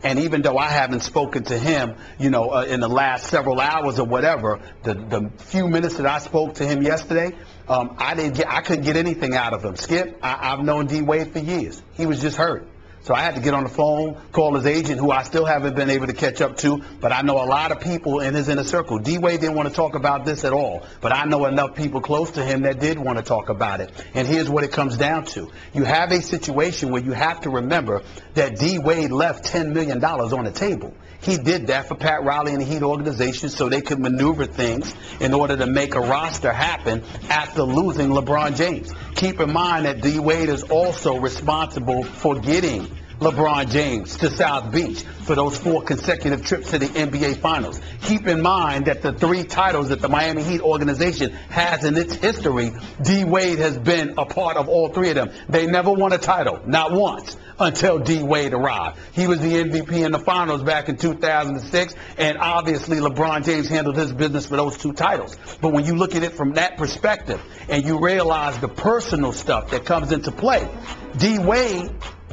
And even though I haven't spoken to him, you know, in the last several hours or whatever, the few minutes that I spoke to him yesterday, I couldn't get anything out of him. Skip, I've known D. Wade for years. He was just hurt. So I had to get on the phone, call his agent, who I still haven't been able to catch up to, but I know a lot of people in his inner circle. D. Wade didn't want to talk about this at all, but I know enough people close to him that did want to talk about it. And here's what it comes down to. You have a situation where you have to remember that D. Wade left $10 million on the table. He did that for Pat Riley and the Heat organization so they could maneuver things in order to make a roster happen after losing LeBron James. Keep in mind that D. Wade is also responsible for getting LeBron James to South Beach for those 4 consecutive trips to the NBA Finals. Keep in mind that the 3 titles that the Miami Heat organization has in its history, D. Wade has been a part of all 3 of them. They never won a title, not once, until D. Wade arrived. He was the MVP in the Finals back in 2006, and obviously LeBron James handled his business for those 2 titles. But when you look at it from that perspective and you realize the personal stuff that comes into play, D. Wade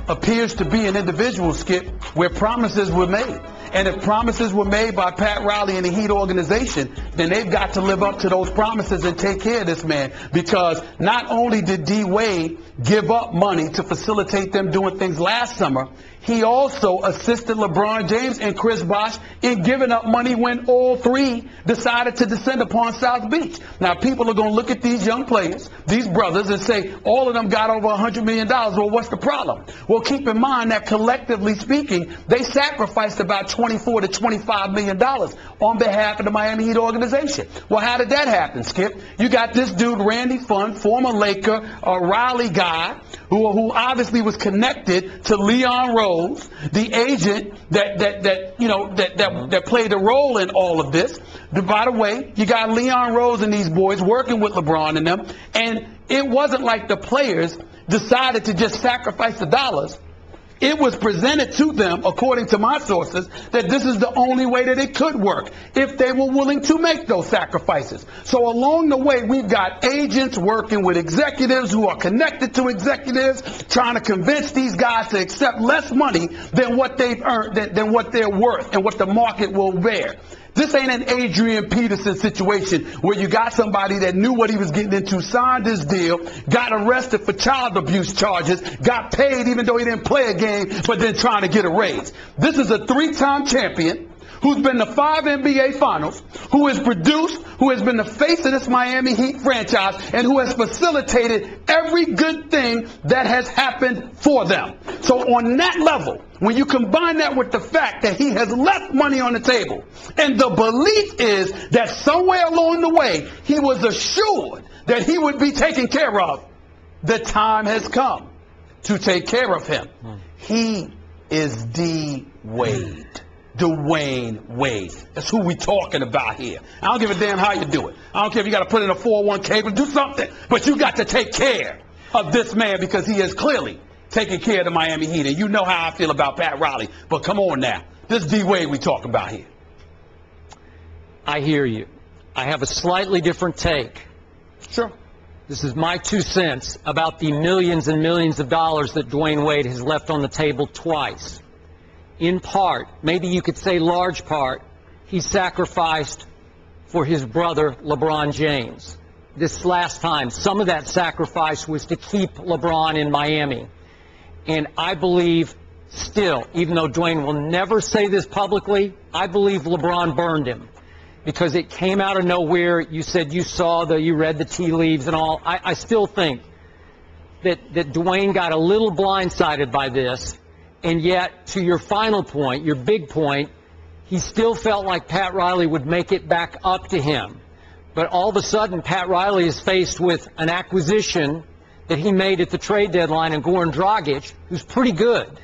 appears to be an individual, Skip, where promises were made. And if promises were made by Pat Riley and the Heat organization, then they've got to live up to those promises and take care of this man. Because not only did D. Wade give up money to facilitate them doing things last summer, he also assisted LeBron James and Chris Bosh in giving up money when all three decided to descend upon South Beach. Now, people are going to look at these young players, these brothers, and say all of them got over $100 million. Well, what's the problem? Well, keep in mind that collectively speaking, they sacrificed about $24 to $25 million on behalf of the Miami Heat organization. Well, how did that happen, Skip? You got this dude, Randy Funn, former Laker, a Raleigh guy, who obviously was connected to Leon Rose, the agent that played a role in all of this. By the way, you got Leon Rose and these boys working with LeBron and them, and it wasn't like the players decided to just sacrifice the dollars. It was presented to them, according to my sources, that this is the only way that it could work if they were willing to make those sacrifices. So along the way, we've got agents working with executives who are connected to executives, trying to convince these guys to accept less money than what they've earned, than what they're worth and what the market will bear. This ain't an Adrian Peterson situation where you got somebody that knew what he was getting into, signed his deal, got arrested for child abuse charges, got paid even though he didn't play a game, but then trying to get a raise. This is a three-time champion who's been to 5 NBA Finals, who has produced, who has been the face of this Miami Heat franchise, and who has facilitated every good thing that has happened for them. So on that level, when you combine that with the fact that he has left money on the table, and the belief is that somewhere along the way he was assured that he would be taken care of, the time has come to take care of him. He is D. Wade. Dwayne Wade. That's who we talking about here. I don't give a damn how you do it. I don't care if you got to put in a 401k, but do something. But you got to take care of this man because he is clearly taking care of the Miami Heat. And you know how I feel about Pat Riley. But come on now. This D. Wade we talking about here. I hear you. I have a slightly different take. Sure. This is my 2 cents about the millions and millions of dollars that Dwayne Wade has left on the table twice. In part, maybe you could say large part, he sacrificed for his brother LeBron James. This last time, some of that sacrifice was to keep LeBron in Miami. And I believe still, even though Dwayne will never say this publicly, I believe LeBron burned him. Because it came out of nowhere. You said you read the tea leaves and all. I still think that Dwayne got a little blindsided by this. And yet, to your final point, your big point, he still felt like Pat Riley would make it back up to him. But all of a sudden, Pat Riley is faced with an acquisition that he made at the trade deadline in Goran Dragic, who's pretty good.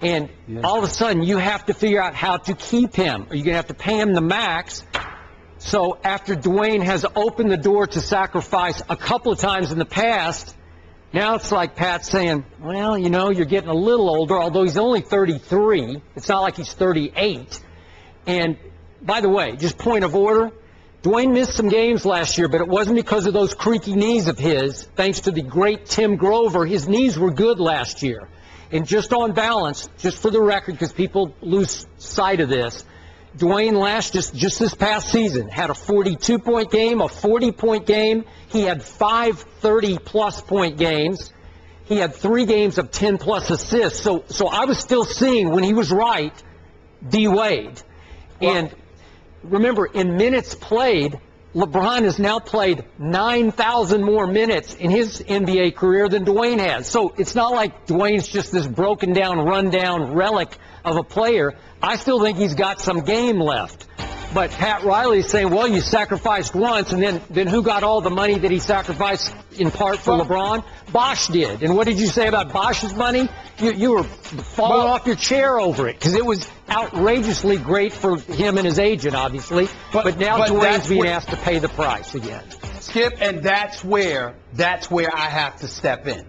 And all of a sudden, you have to figure out how to keep him. Are you going to have to pay him the max? So after Dwayne has opened the door to sacrifice a couple of times in the past, now it's like Pat saying, well, you know, you're getting a little older, although he's only 33. It's not like he's 38. And by the way, just point of order, Dwayne missed some games last year, but it wasn't because of those creaky knees of his. Thanks to the great Tim Grover, his knees were good last year. And just on balance, just for the record, because people lose sight of this, Dwayne just this past season had a 42-point game, a 40-point game. He had 5 30-plus point games. He had 3 games of 10-plus assists. So I was still seeing, when he was right, D. Wade. Well, and remember, in minutes played, LeBron has now played 9,000 more minutes in his NBA career than Dwayne has. So it's not like Dwayne's just this broken down, run down relic of a player. I still think he's got some game left. But Pat Riley is saying, well, you sacrificed once, and then who got all the money that he sacrificed in part for LeBron? Bosh did. And what did you say about Bosh's money? You were falling off your chair over it because it was outrageously great for him and his agent, obviously. But now Dwayne's being asked to pay the price again. Skip, and that's where I have to step in.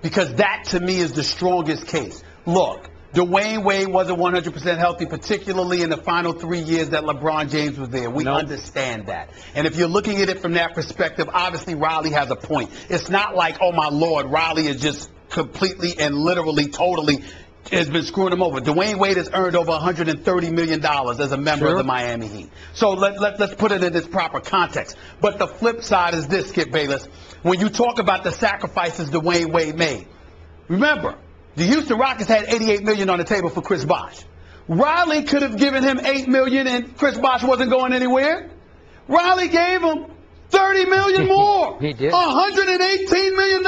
Because that, to me, is the strongest case. Look, Dwayne Wade wasn't 100% healthy, particularly in the final 3 years that LeBron James was there. We understand that. And if you're looking at it from that perspective, obviously Riley has a point. It's not like, oh, my Lord, Riley is just completely and literally, totally has been screwing him over. Dwayne Wade has earned over $130 million as a member of the Miami Heat. So let's put it in its proper context. But the flip side is this, Skip Bayless. When you talk about the sacrifices Dwayne Wade made, remember, the Houston Rockets had $88 million on the table for Chris Bosh. Riley could have given him $8 million and Chris Bosh wasn't going anywhere. Riley gave him $30 million more. He did. $118 million.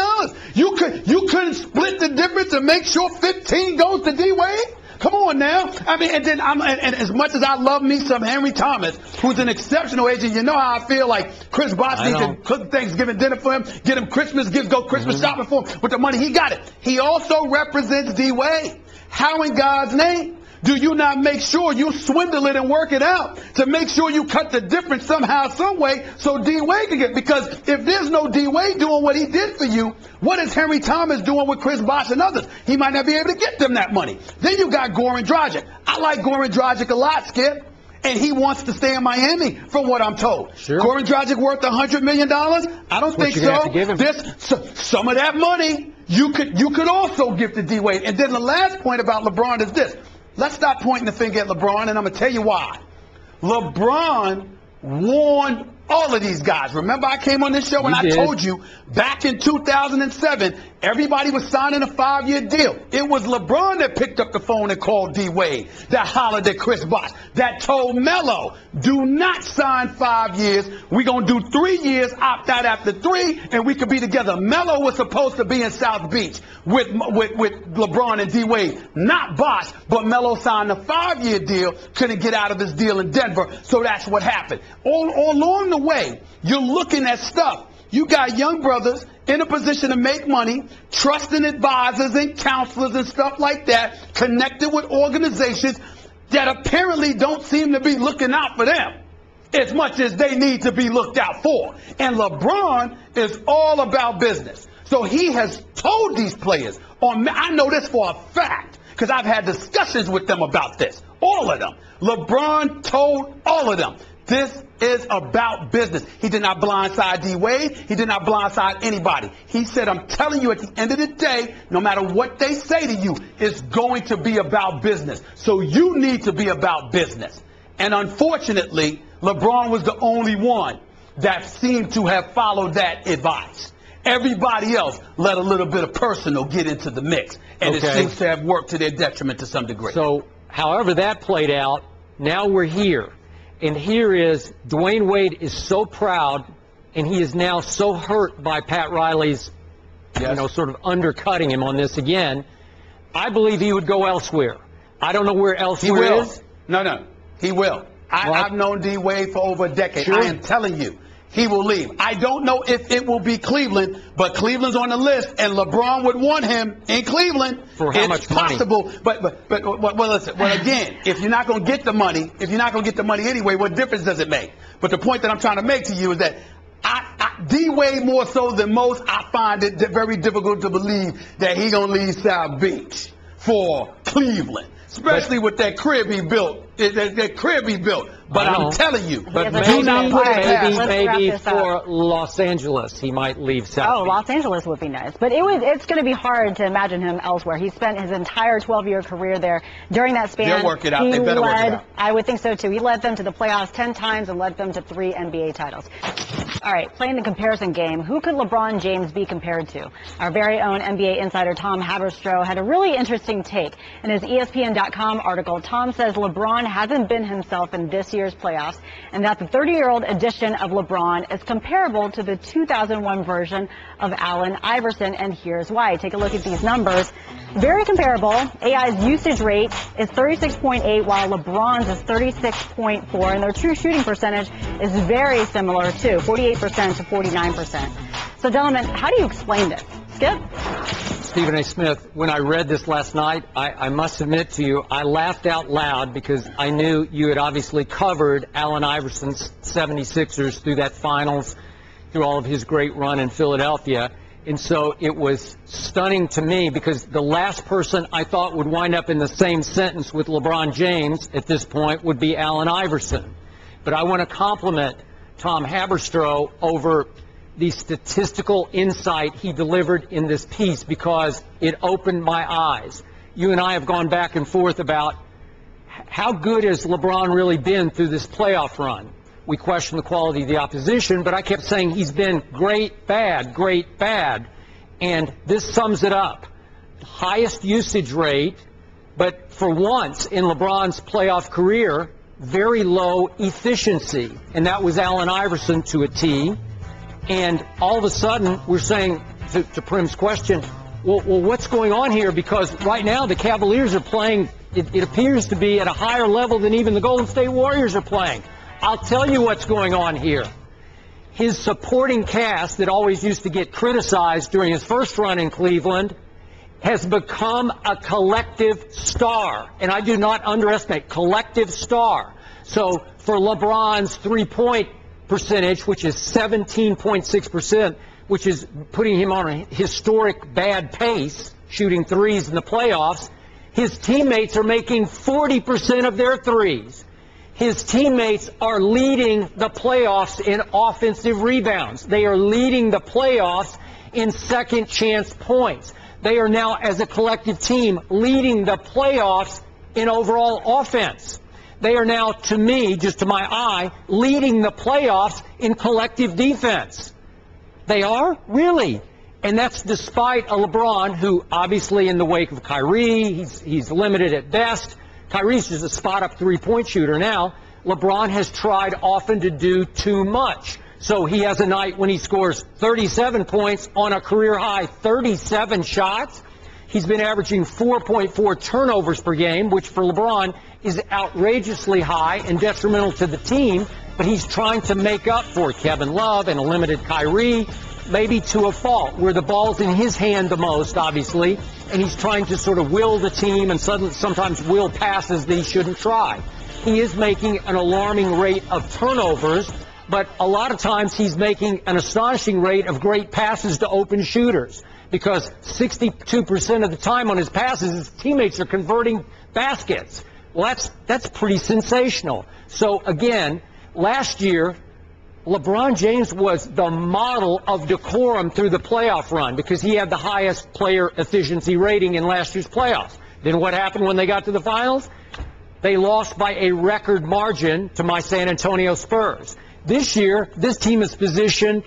You couldn't split the difference and make sure 15 goes to D Wade? Come on now. I mean, and as much as I love me some Henry Thomas, who's an exceptional agent, you know how I feel like Chris Bosh needs to cook Thanksgiving dinner for him, get him Christmas gifts, go Christmas shopping for him with the money. He got it. He also represents D Wade. How in God's name do you not make sure you swindle it and work it out to make sure you cut the difference somehow, some way, so D Wade can get? Because if there's no D Wade doing what he did for you, what is Henry Thomas doing with Chris Bosh and others? He might not be able to get them that money. Then you got Goran Dragic. I like Goran Dragic a lot, Skip. And he wants to stay in Miami, from what I'm told. Sure. Goran Dragic worth $100 million? I don't think so. Some of that money you could also give to D Wade. And then the last point about LeBron is this. Let's stop pointing the finger at LeBron, and I'm going to tell you why. LeBron warned all of these guys. Remember I came on this show and I told you back in 2007, everybody was signing a 5-year deal. It was LeBron that picked up the phone and called D Wade, that hollered at Chris Bosh, that told Melo, do not sign 5 years. We're going to do 3 years, opt out after 3, and we could be together. Melo was supposed to be in South Beach with LeBron and D Wade, not Bosh, but Melo signed a 5-year deal, couldn't get out of his deal in Denver, so that's what happened. All along the way, you're looking at stuff. You got young brothers in a position to make money, trusting advisors and counselors and stuff like that, connected with organizations that apparently don't seem to be looking out for them as much as they need to be looked out for. And LeBron is all about business. So he has told these players, I know this for a fact, because I've had discussions with them about this, all of them. LeBron told all of them, this is about business. He did not blindside D Wade. He did not blindside anybody. He said, I'm telling you, at the end of the day, no matter what they say to you, it's going to be about business. So you need to be about business. And unfortunately, LeBron was the only one that seemed to have followed that advice. Everybody else let a little bit of personal get into the mix. And it seems to have worked to their detriment to some degree. So, however that played out, now we're here. And here is Dwayne Wade is so proud, and he is now so hurt by Pat Riley's, sort of undercutting him on this again. I believe he would go elsewhere. I don't know where elsewhere is. No, he will. I've known D Wade for over a decade. Sure. I am telling you, he will leave. I don't know if it will be Cleveland, but Cleveland's on the list, and LeBron would want him in Cleveland. For how much money? It's possible, but listen. Well, again, if you're not going to get the money, anyway, what difference does it make? But the point that I'm trying to make to you is that D Wade, more so than most, I find it very difficult to believe that he's going to leave South Beach for Cleveland. Especially with that crib he built. But I'm telling you, maybe for Los Angeles, he might leave South Beach. Los Angeles would be nice. But it's going to be hard to imagine him elsewhere. He spent his entire 12-year career there. During that span, they'll work it out. They better work it out. I would think so, too. He led them to the playoffs 10 times and led them to 3 NBA titles. All right, playing the comparison game, who could LeBron James be compared to? Our very own NBA insider Tom Haberstroh had a really interesting take. In his ESPN.com article, Tom says LeBron hasn't been himself in this year's playoffs, and that the 30-year-old edition of LeBron is comparable to the 2001 version of Allen Iverson, and here's why. Take a look at these numbers. Very comparable. AI's usage rate is 36.8, while LeBron's is 36.4, and their true shooting percentage is very similar, too, 48% to 49%. So, gentlemen, how do you explain this? Skip? Stephen A. Smith, when I read this last night, I must admit to you, I laughed out loud because I knew you had obviously covered Allen Iverson's 76ers through that finals, through all of his great run in Philadelphia. And so it was stunning to me because the last person I thought would wind up in the same sentence with LeBron James at this point would be Allen Iverson. But I want to compliment Tom Haberstroh over the statistical insight he delivered in this piece because it opened my eyes. you and I have gone back and forth about how good has LeBron really been through this playoff run. We question the quality of the opposition, but I kept saying he's been great, bad, great, bad. And this sums it up. Highest usage rate, but for once in LeBron's playoff career, very low efficiency. And that was Allen Iverson to a T. And all of a sudden, we're saying, to Prim's question, well, what's going on here? Because right now the Cavaliers are playing, it appears to be at a higher level than even the Golden State Warriors are playing. I'll tell you what's going on here. His supporting cast that always used to get criticized during his first run in Cleveland has become a collective star. And I do not underestimate collective star. So for LeBron's three-point percentage, which is 17.6%, which is putting him on a historic bad pace, shooting threes in the playoffs, his teammates are making 40% of their threes. His teammates are leading the playoffs in offensive rebounds. They are leading the playoffs in second chance points. They are now, as a collective team, leading the playoffs in overall offense. They are now, to me, just to my eye, leading the playoffs in collective defense. They are? Really? And that's despite a LeBron who, obviously, in the wake of Kyrie, he's limited at best. Kyrie's just a spot-up three-point shooter now. LeBron has tried often to do too much. So he has a night when he scores 37 points on a career-high 37 shots. He's been averaging 4.4 turnovers per game, which for LeBron is outrageously high and detrimental to the team. But he's trying to make up for Kevin Love and a limited Kyrie, maybe to a fault, where the ball's in his hand the most, obviously, and he's trying to sort of will the team and sometimes will passes that he shouldn't try. He is making an alarming rate of turnovers, but a lot of times he's making an astonishing rate of great passes to open shooters, because 62% of the time on his passes, his teammates are converting baskets. Well, that's pretty sensational. So, again, last year, LeBron James was the model of decorum through the playoff run because he had the highest player efficiency rating in last year's playoffs. Then what happened when they got to the finals? They lost by a record margin to my San Antonio Spurs. This year, this team is positioned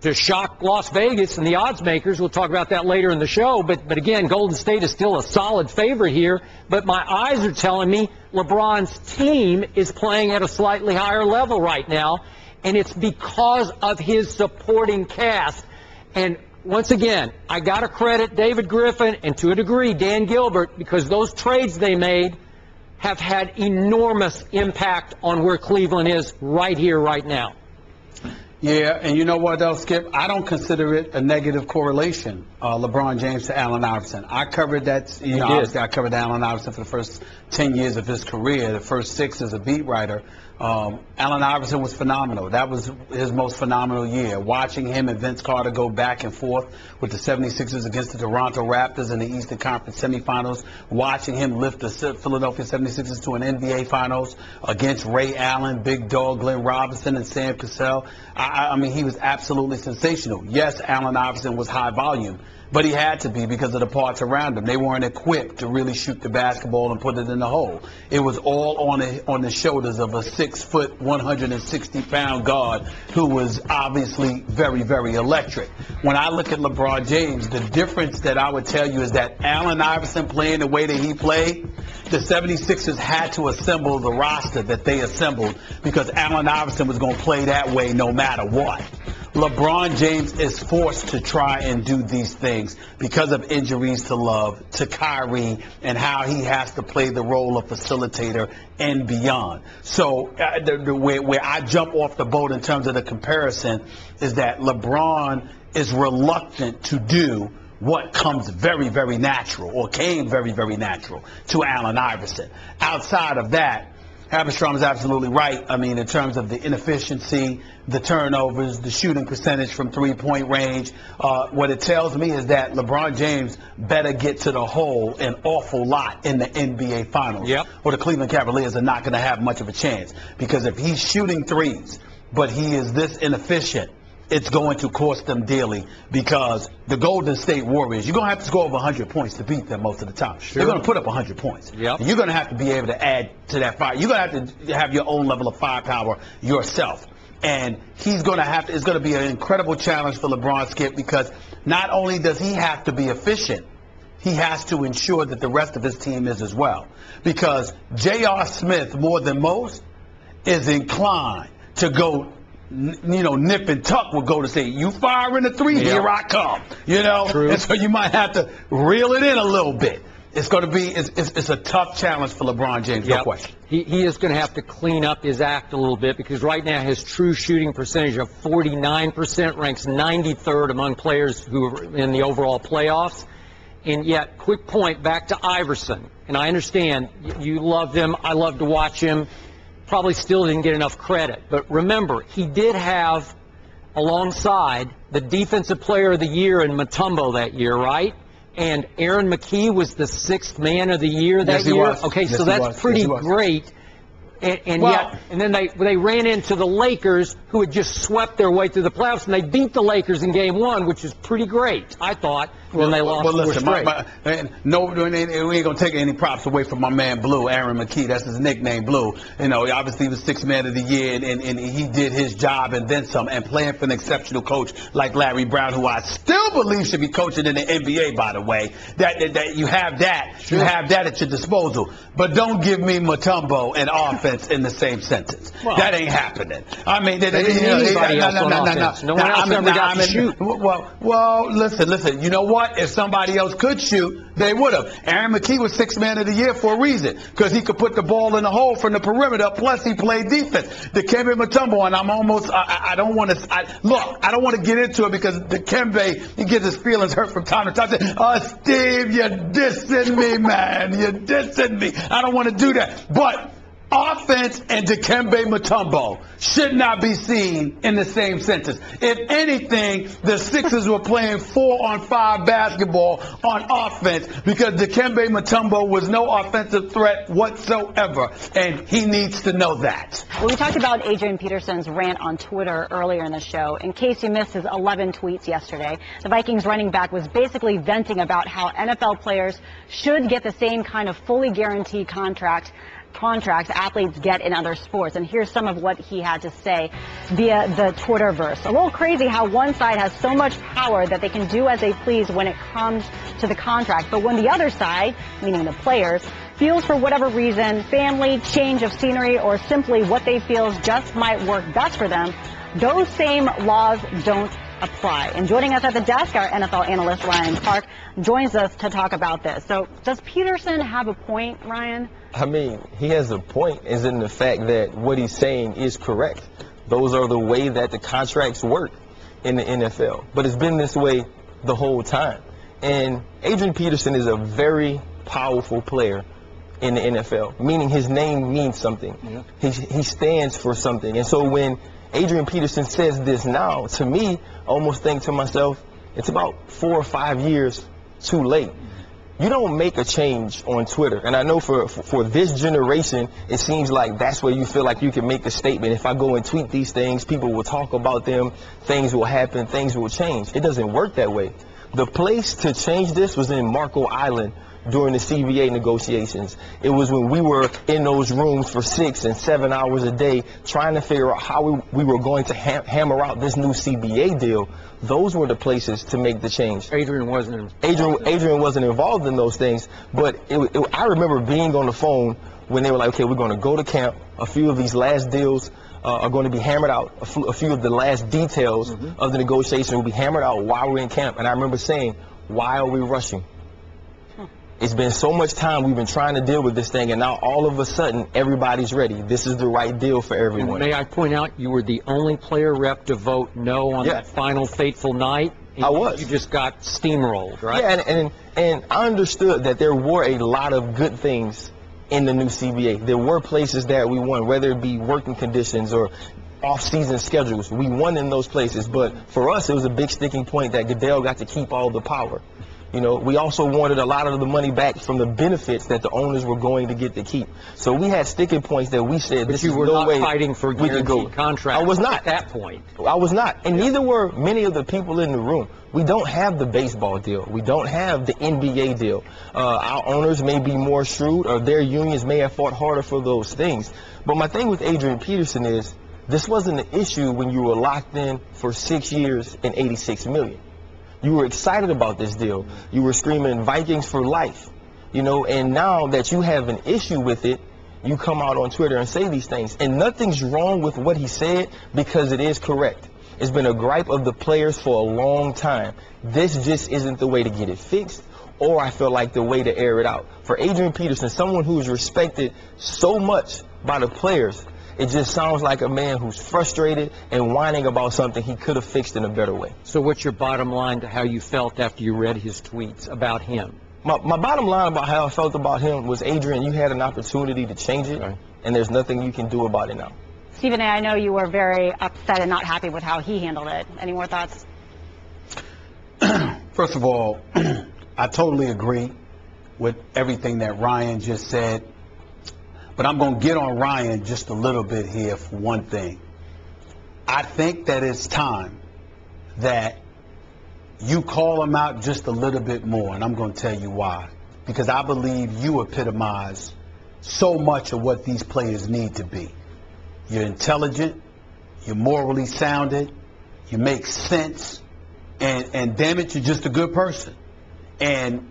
to shock Las Vegas and the odds makers. We'll talk about that later in the show. But again, Golden State is still a solid favorite here. But my eyes are telling me LeBron's team is playing at a slightly higher level right now. And it's because of his supporting cast. And once again, I got to credit David Griffin and to a degree Dan Gilbert, because those trades they made have had enormous impact on where Cleveland is right here, right now. Yeah, and you know what else, Skip? I don't consider it a negative correlation, LeBron James to Allen Iverson. I covered that, obviously I covered Allen Iverson for the first 10 years of his career, the first 6 as a beat writer. Allen Iverson was phenomenal. That was his most phenomenal year. Watching him and Vince Carter go back and forth with the 76ers against the Toronto Raptors in the Eastern Conference semifinals. Watching him lift the Philadelphia 76ers to an NBA Finals against Ray Allen, Big Dog, Glenn Robinson, and Sam Cassell. I mean, he was absolutely sensational. Yes, Allen Iverson was high volume, but he had to be because of the parts around him. They weren't equipped to really shoot the basketball and put it in the hole. It was all on the shoulders of a 6-foot, 160-pound guard who was obviously very, very electric. When I look at LeBron James, the difference that I would tell you is that Allen Iverson playing the way that he played, the 76ers had to assemble the roster that they assembled because Allen Iverson was going to play that way no matter what. LeBron James is forced to try and do these things because of injuries to Love, to Kyrie, and how he has to play the role of facilitator and beyond. So where I jump off the boat in terms of the comparison is that LeBron is reluctant to do what comes very, very natural, or came very, very natural to Allen Iverson. Outside of that, Haberstrom is absolutely right. I mean, in terms of the inefficiency, the turnovers, the shooting percentage from three-point range, what it tells me is that LeBron James better get to the hole an awful lot in the NBA Finals. Yep. Or the Cleveland Cavaliers are not going to have much of a chance. Because if he's shooting threes, but he is this inefficient it's going to cost them dearly, because the Golden State Warriors, you're going to have to score over 100 points to beat them most of the time. They're going to put up 100 points. Yep. You're going to have to be able to add to that fire. You're going to have to have your own level of firepower yourself. And he's going to have to, it's going to be an incredible challenge for LeBron, Skip, because not only does he have to be efficient, he has to ensure that the rest of his team is as well. Because J.R. Smith, more than most, is inclined to go, nip and tuck with Golden State. You firing a three, here I come. True. And so you might have to reel it in a little bit. It's going to be, it's a tough challenge for LeBron James, no question. He is going to have to clean up his act a little bit, because right now his true shooting percentage of 49% ranks 93rd among players who are in the overall playoffs. And yet, quick point back to Iverson. And I understand you love him. I love to watch him. Probably still didn't get enough credit. But remember, he did have alongside the Defensive Player of the Year in Mutombo that year, right? And Aaron McKee was the 6th man of the year that year. Was. Okay, yes, so that's pretty great. And then they ran into the Lakers, who had just swept their way through the playoffs, and they beat the Lakers in Game 1, which is pretty great, I thought, when they lost 4 straight. We ain't going to take any props away from my man Blue, Aaron McKee. That's his nickname, Blue. Obviously he was 6th man of the year, and he did his job and then some, and playing for an exceptional coach like Larry Brown, who I still believe should be coaching in the NBA, by the way. That you have that. Sure. You have that at your disposal. But don't give me Mutombo and offense in the same sentence. Well, that ain't happening. I mean, no one else ever got to shoot. Well, listen. You know what? If somebody else could shoot, they would have. Aaron McKee was 6th man of the year for a reason, because he could put the ball in the hole from the perimeter. Plus, he played defense. Dikembe Mutombo, and I'm almost. I don't want to. I don't want to get into it, because Dikembe, he gets his feelings hurt from time to time. Steve, you're dissing me, man. You're dissing me. I don't want to do that, but. Offense and Dikembe Mutombo should not be seen in the same sentence. If anything, the Sixers were playing 4-on-5 basketball on offense, because Dikembe Mutombo was no offensive threat whatsoever, and he needs to know that. Well, we talked about Adrian Peterson's rant on Twitter earlier in the show. In case you missed his 11 tweets yesterday, the Vikings running back was basically venting about how NFL players should get the same kind of fully guaranteed contracts athletes get in other sports. And here's some of what he had to say via the Twitterverse. A little crazy how one side has so much power that they can do as they please when it comes to the contract. But when the other side, meaning the players, feels for whatever reason, family, change of scenery, or simply what they feel just might work best for them, those same laws don't apply. And joining us at the desk, our NFL analyst Ryan Clark joins us to talk about this. So does Peterson have a point, Ryan? I mean, he has a point, is in the fact that what he's saying is correct. Those are the way that the contracts work in the NFL. But it's been this way the whole time. And Adrian Peterson is a very powerful player in the NFL, meaning his name means something. Yeah. He stands for something. And so when Adrian Peterson says this now, to me, I almost think to myself, it's about 4 or 5 years too late. You don't make a change on Twitter. And I know for this generation, it seems like that's where you feel like you can make a statement. If I go and tweet these things, people will talk about them, things will happen, things will change. It doesn't work that way. The place to change this was in Marco Island during the CBA negotiations. It was when we were in those rooms for 6 and 7 hours a day trying to figure out how we were going to hammer out this new CBA deal. Those were the places to make the change. Adrian wasn't involved in those things, but I remember being on the phone when they were like, okay, we're going to go to camp. A few of these last deals are going to be hammered out. A few of the last details of the negotiation will be hammered out while we're in camp. And I remember saying, why are we rushing? It's been so much time we've been trying to deal with this thing, and now all of a sudden everybody's ready. This is the right deal for everyone. May I point out you were the only player rep to vote no on that final fateful night? I was. You just got steamrolled, right? Yeah, and I understood that there were a lot of good things in the new CBA. There were places that we won, whether it be working conditions or off-season schedules. We won in those places, but for us it was a big sticking point that Goodell got to keep all the power. You know, we also wanted a lot of the money back from the benefits that the owners were going to get to keep. So we had sticking points that we said, But this you is were no not way fighting for we could go. guaranteed contracts. I was not. At that point. I was not. And neither were many of the people in the room. We don't have the baseball deal. We don't have the NBA deal. Our owners may be more shrewd, or their unions may have fought harder for those things. But my thing with Adrian Peterson is, this wasn't an issue when you were locked in for 6 years and $86 million. You were excited about this deal. You were screaming Vikings for life, you know, and now that you have an issue with it, you come out on Twitter and say these things. And nothing's wrong with what he said, because it is correct. It's been a gripe of the players for a long time. This just isn't the way to get it fixed, or I feel like the way to air it out. For Adrian Peterson, someone who's respected so much by the players, it just sounds like a man who's frustrated and whining about something he could have fixed in a better way. So what's your bottom line to how you felt after you read his tweets about him? My bottom line about how I felt about him was, Adrian, you had an opportunity to change it, and there's nothing you can do about it now. Stephen A., I know you were very upset and not happy with how he handled it. Any more thoughts? First of all, I totally agree with everything that Ryan just said. But I'm going to get on Ryan just a little bit here for one thing. I think that it's time that you call him out just a little bit more, and I'm going to tell you why. Because I believe you epitomize so much of what these players need to be. You're intelligent, you're morally sounded, you make sense, and damn it, you're just a good person. And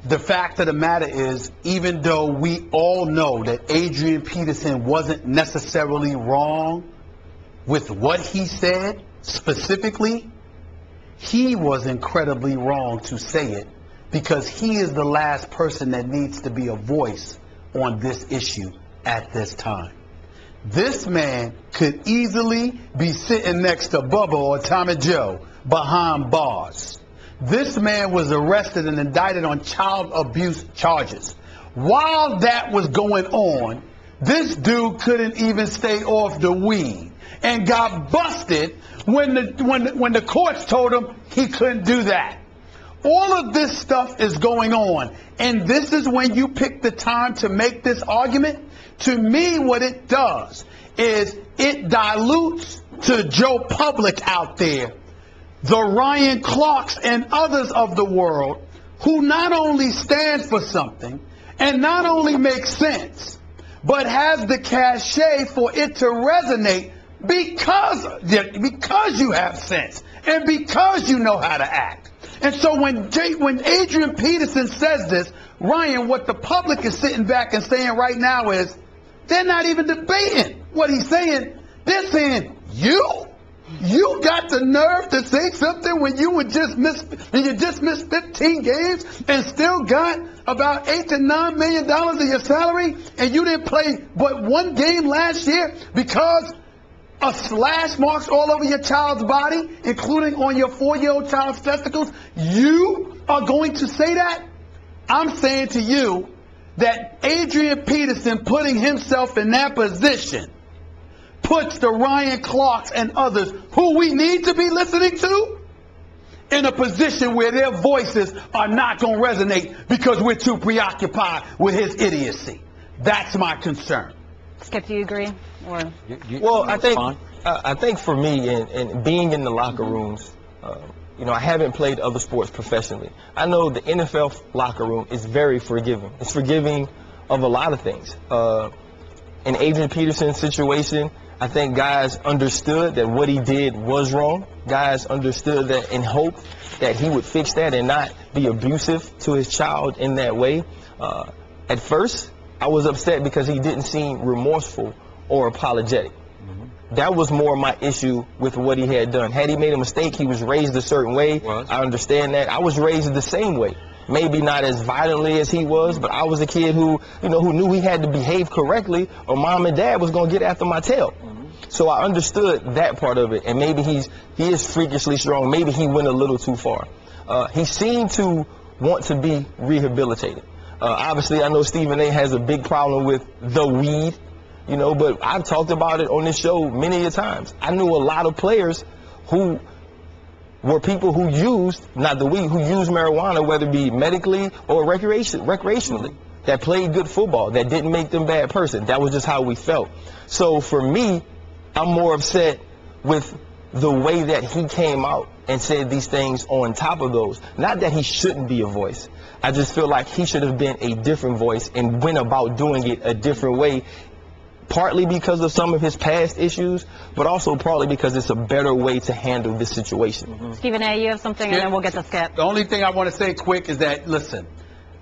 the fact of the matter is, even though we all know that Adrian Peterson wasn't necessarily wrong with what he said specifically, he was incredibly wrong to say it, because he is the last person that needs to be a voice on this issue at this time. This man could easily be sitting next to Bubba or Tommy Joe behind bars. This man was arrested and indicted on child abuse charges. While that was going on, this dude couldn't even stay off the weed and got busted when the courts told him he couldn't do that. All of this stuff is going on, and this is when you pick the time to make this argument. To me, what it does is it dilutes to Joe Public out there, the Ryan Clarks and others of the world, who not only stand for something and not only make sense, but has the cachet for it to resonate because you have sense and because you know how to act. And so when Adrian Peterson says this, Ryan, what the public is sitting back and saying right now is, they're not even debating what he's saying. They're saying, you got the nerve to say something when you just missed 15 games and still got about $8 to $9 million of your salary, and you didn't play but one game last year because of slash marks all over your child's body, including on your 4-year-old child's testicles. You are going to say that? I'm saying to you that Adrian Peterson putting himself in that position puts the Ryan Clarks and others who we need to be listening to in a position where their voices are not going to resonate because we're too preoccupied with his idiocy. That's my concern. Skip, do you agree? Or well, I think for me, and being in the locker rooms, you know, I haven't played other sports professionally. I know the NFL locker room is very forgiving. It's forgiving of a lot of things. In Adrian Peterson's situation, I think guys understood that what he did was wrong. Guys understood that and hoped that he would fix that and not be abusive to his child in that way. At first, I was upset because he didn't seem remorseful or apologetic. That was more my issue with what he had done. Had he made a mistake, he was raised a certain way. I understand that. I was raised the same way. Maybe not as violently as he was, but I was a kid who knew he had to behave correctly or mom and dad was going to get after my tail. So I understood that part of it, and maybe he is freakishly strong. Maybe he went a little too far. He seemed to want to be rehabilitated. Obviously, I know Stephen A. has a big problem with the weed, you know, but I've talked about it on this show many a times. I knew a lot of players who were people who used, not the weed, who used marijuana, whether it be medically or recreationally, that played good football, that didn't make them bad person. That was just how we felt. So for me, I'm more upset with the way that he came out and said these things on top of those. Not that he shouldn't be a voice. I just feel like he should have been a different voice and went about doing it a different way, partly because of some of his past issues, but also partly because it's a better way to handle this situation. Stephen A., you have something, and then we'll get to Skip. The only thing I want to say quick is that, listen,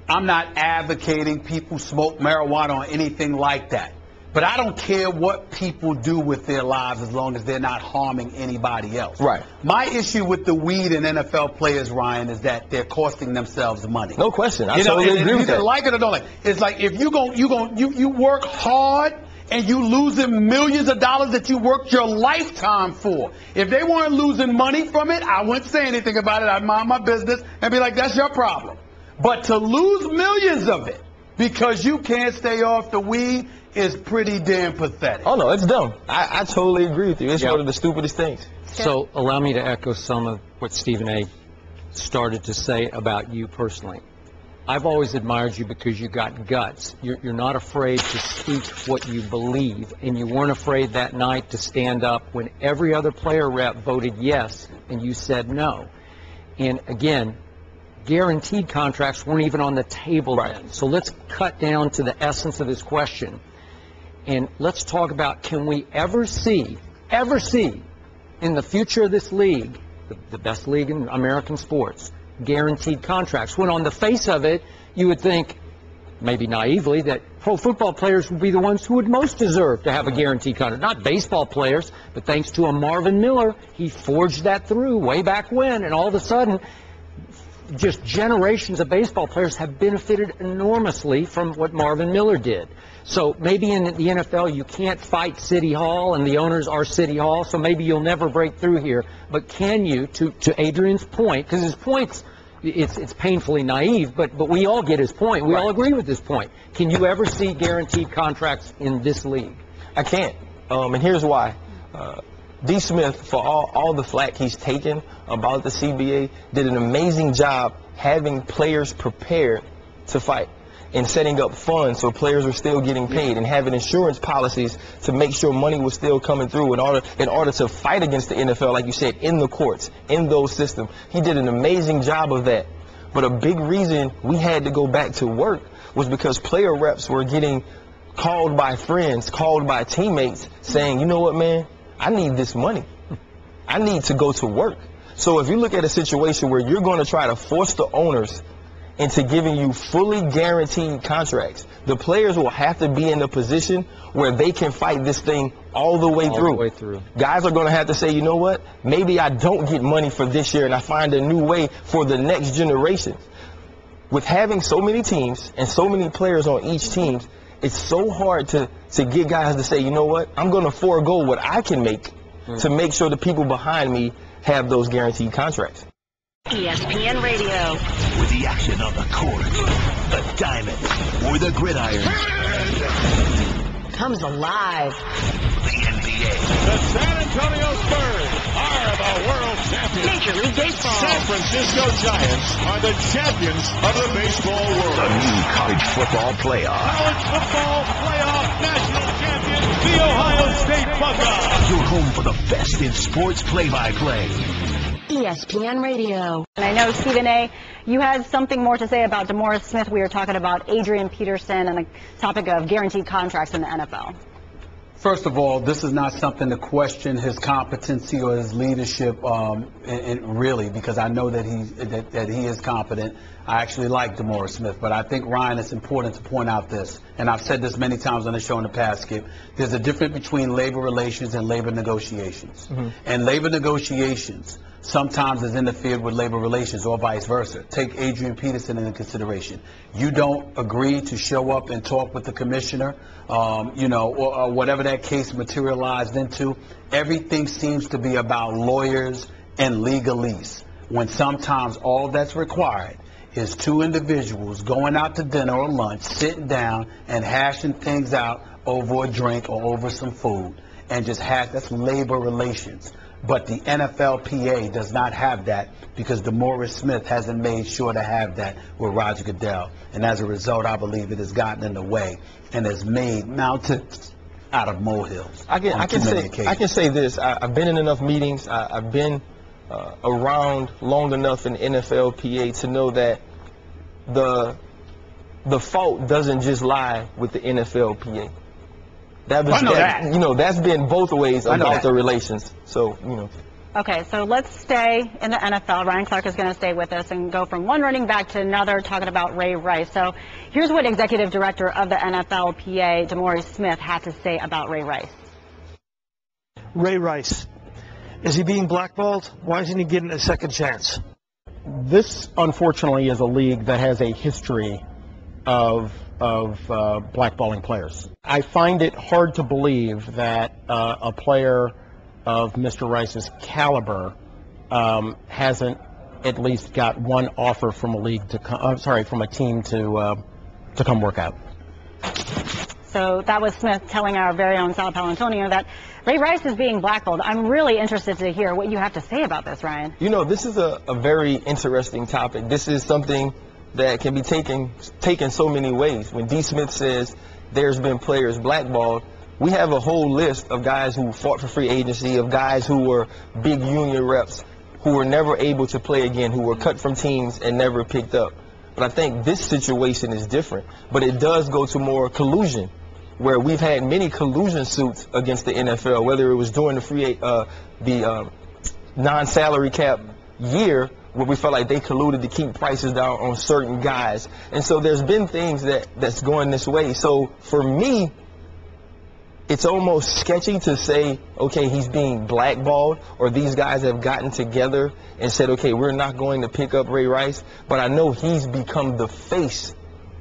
I'm not advocating people smoke marijuana or anything like that. But I don't care what people do with their lives as long as they're not harming anybody else. Right. My issue with the weed and NFL players, Ryan, is that they're costing themselves money. No question. I totally agree with that. Like it or don't like it. It's like if you work hard and you losing millions of dollars that you worked your lifetime for. If they weren't losing money from it, I wouldn't say anything about it. I'd mind my business and be like, that's your problem. But to lose millions of it because you can't stay off the weed is pretty damn pathetic. Oh, no, it's dumb. I totally agree with you. It's one of the stupidest things. So allow me to echo some of what Stephen A. started to say about you personally. I've always admired you because you got guts. You're not afraid to speak what you believe, and you weren't afraid that night to stand up when every other player rep voted yes and you said no. And again, guaranteed contracts weren't even on the table then. So let's cut down to the essence of this question. And let's talk about, can we ever see in the future of this league, the best league in American sports, guaranteed contracts, when on the face of it, you would think, maybe naively, that pro football players would be the ones who would most deserve to have a guaranteed contract. Not baseball players, but thanks to a Marvin Miller, he forged that through way back when, and all of a sudden, just generations of baseball players have benefited enormously from what Marvin Miller did. So maybe in the NFL you can't fight City Hall, and the owners are City Hall, so maybe you'll never break through here. But can you, to Adrian's point, because his point's, it's painfully naive, but we all get his point. We all agree with his point. Can you ever see guaranteed contracts in this league? I can't, and here's why. D. Smith, for all the flack he's taken about the CBA, did an amazing job having players prepared to fight and setting up funds so players were still getting paid and having insurance policies to make sure money was still coming through in order to fight against the NFL, like you said, in the courts, in those systems. He did an amazing job of that. But a big reason we had to go back to work was because player reps were getting called by friends, called by teammates, saying, you know what, man, I need this money. I need to go to work. So if you look at a situation where you're going to try to force the owners into giving you fully guaranteed contracts, the players will have to be in a position where they can fight this thing all the way through. Guys are going to have to say, you know what, maybe I don't get money for this year and I find a new way for the next generation. With having so many teams and so many players on each team, it's so hard to get guys to say, you know what, I'm going to forego what I can make to make sure the people behind me have those guaranteed contracts. ESPN Radio. With the action on the court, the diamond, or the gridiron. Comes alive. The NBA. The San Antonio Spurs are the world champions. Major League Baseball. San Francisco Giants are the champions of the baseball world. The new college football playoff. College football playoff national champion, the Ohio State Buckeyes. You're home for the best in sports play-by-play. ESPN Radio. And I know, Stephen A., you had something more to say about DeMaurice Smith. We were talking about Adrian Peterson and the topic of guaranteed contracts in the NFL. First of all, this is not something to question his competency or his leadership, and really, because I know that he is competent. I actually like DeMaurice Smith, but I think, Ryan, it's important to point out this, and I've said this many times on the show in the past, Skip. There's a difference between labor relations and labor negotiations. And labor negotiations sometimes is interfered with labor relations, or vice versa. Take Adrian Peterson into consideration. You don't agree to show up and talk with the commissioner, or whatever that case materialized into. Everything seems to be about lawyers and legalese, when sometimes all that's required is two individuals going out to dinner or lunch, sitting down and hashing things out over a drink or over some food, and just that's labor relations. But the NFLPA does not have that because DeMaurice Smith hasn't made sure to have that with Roger Goodell. And as a result, I believe it has gotten in the way and has made mountains out of molehills. I can say this. I've been in enough meetings. I've been around long enough in NFLPA to know that the fault doesn't just lie with the NFLPA. That's been both ways about the relations. So, Okay, so let's stay in the NFL. Ryan Clark is going to stay with us and go from one running back to another, talking about Ray Rice. So here's what Executive Director of the NFLPA, DeMaurice Smith, had to say about Ray Rice. Ray Rice, is he being blackballed? Why isn't he getting a second chance? This, unfortunately, is a league that has a history of blackballing players. I find it hard to believe that a player of Mr. Rice's caliber hasn't at least got one offer from a league to come. From a team to come work out. So that was Smith telling our very own Sal Palantonio that Ray Rice is being blackballed. I'm really interested to hear what you have to say about this, Ryan. This is a very interesting topic. This is something that can be taken so many ways. When D. Smith says there's been players blackballed, we have a whole list of guys who fought for free agency, of guys who were big union reps, who were never able to play again, who were cut from teams and never picked up. But I think this situation is different. But it does go to more collusion, where we've had many collusion suits against the NFL, whether it was during the non-salary cap year, where we felt like they colluded to keep prices down on certain guys. And so there's been things that's going this way. So for me, it's almost sketchy to say, okay, he's being blackballed, or these guys have gotten together and said, okay, we're not going to pick up Ray Rice. But I know he's become the face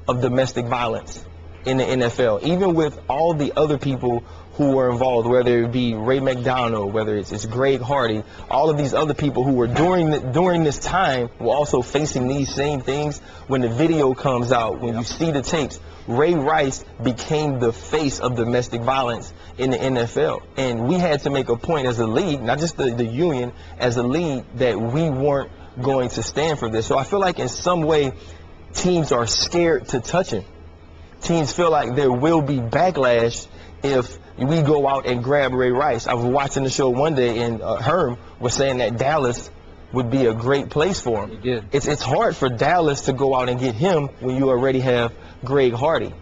of domestic violence in the NFL, even with all the other people who were involved, whether it be Ray McDonald, whether it's Greg Hardy, all of these other people who were during this time were also facing these same things. When the video comes out, when you see the tapes, Ray Rice became the face of domestic violence in the NFL. And we had to make a point as a league, not just the union, as a league, that we weren't going to stand for this. So I feel like in some way teams are scared to touch him. Teams feel like there will be backlash if we go out and grab Ray Rice. I was watching the show one day, and Herm was saying that Dallas would be a great place for him. He did. It's hard for Dallas to go out and get him when you already have Greg Hardy.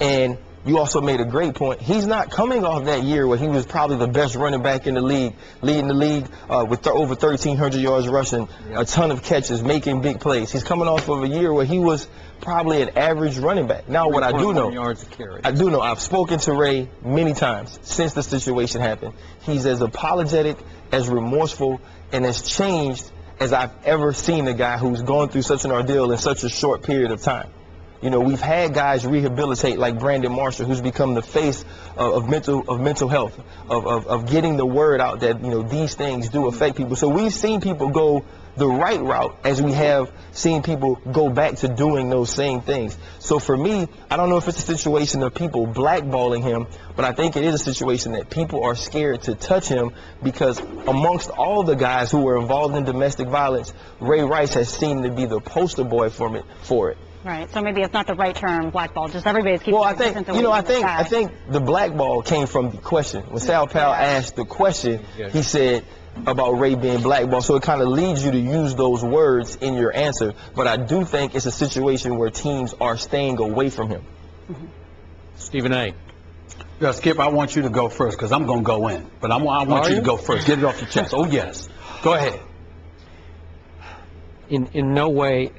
And you also made a great point. He's not coming off that year where he was probably the best running back in the league, leading the league with over 1,300 yards rushing, a ton of catches, making big plays. He's coming off of a year where he was probably an average running back. Now, what I do know, I've spoken to Ray many times since the situation happened. He's as apologetic, as remorseful, and as changed as I've ever seen a guy who's gone through such an ordeal in such a short period of time. We've had guys rehabilitate like Brandon Marshall, who's become the face of mental health, of getting the word out that, these things do affect people. So we've seen people go the right route, as we have seen people go back to doing those same things. So for me, I don't know if it's a situation of people blackballing him, but I think it is a situation that people are scared to touch him, because amongst all the guys who were involved in domestic violence, Ray Rice has seemed to be the poster boy for it. Right. So maybe it's not the right term, blackball. Just everybody's keeping. Well, I think I think the blackball came from the question. When Sal Powell asked the question, he said about Ray being blackballed. So it kind of leads you to use those words in your answer. But I do think it's a situation where teams are staying away from him. Mm-hmm. Stephen A. Yeah, Skip, I want you to go first because I'm going to go in. But I want you to go first. Get it off your chest. Oh, yes. Go ahead. In no way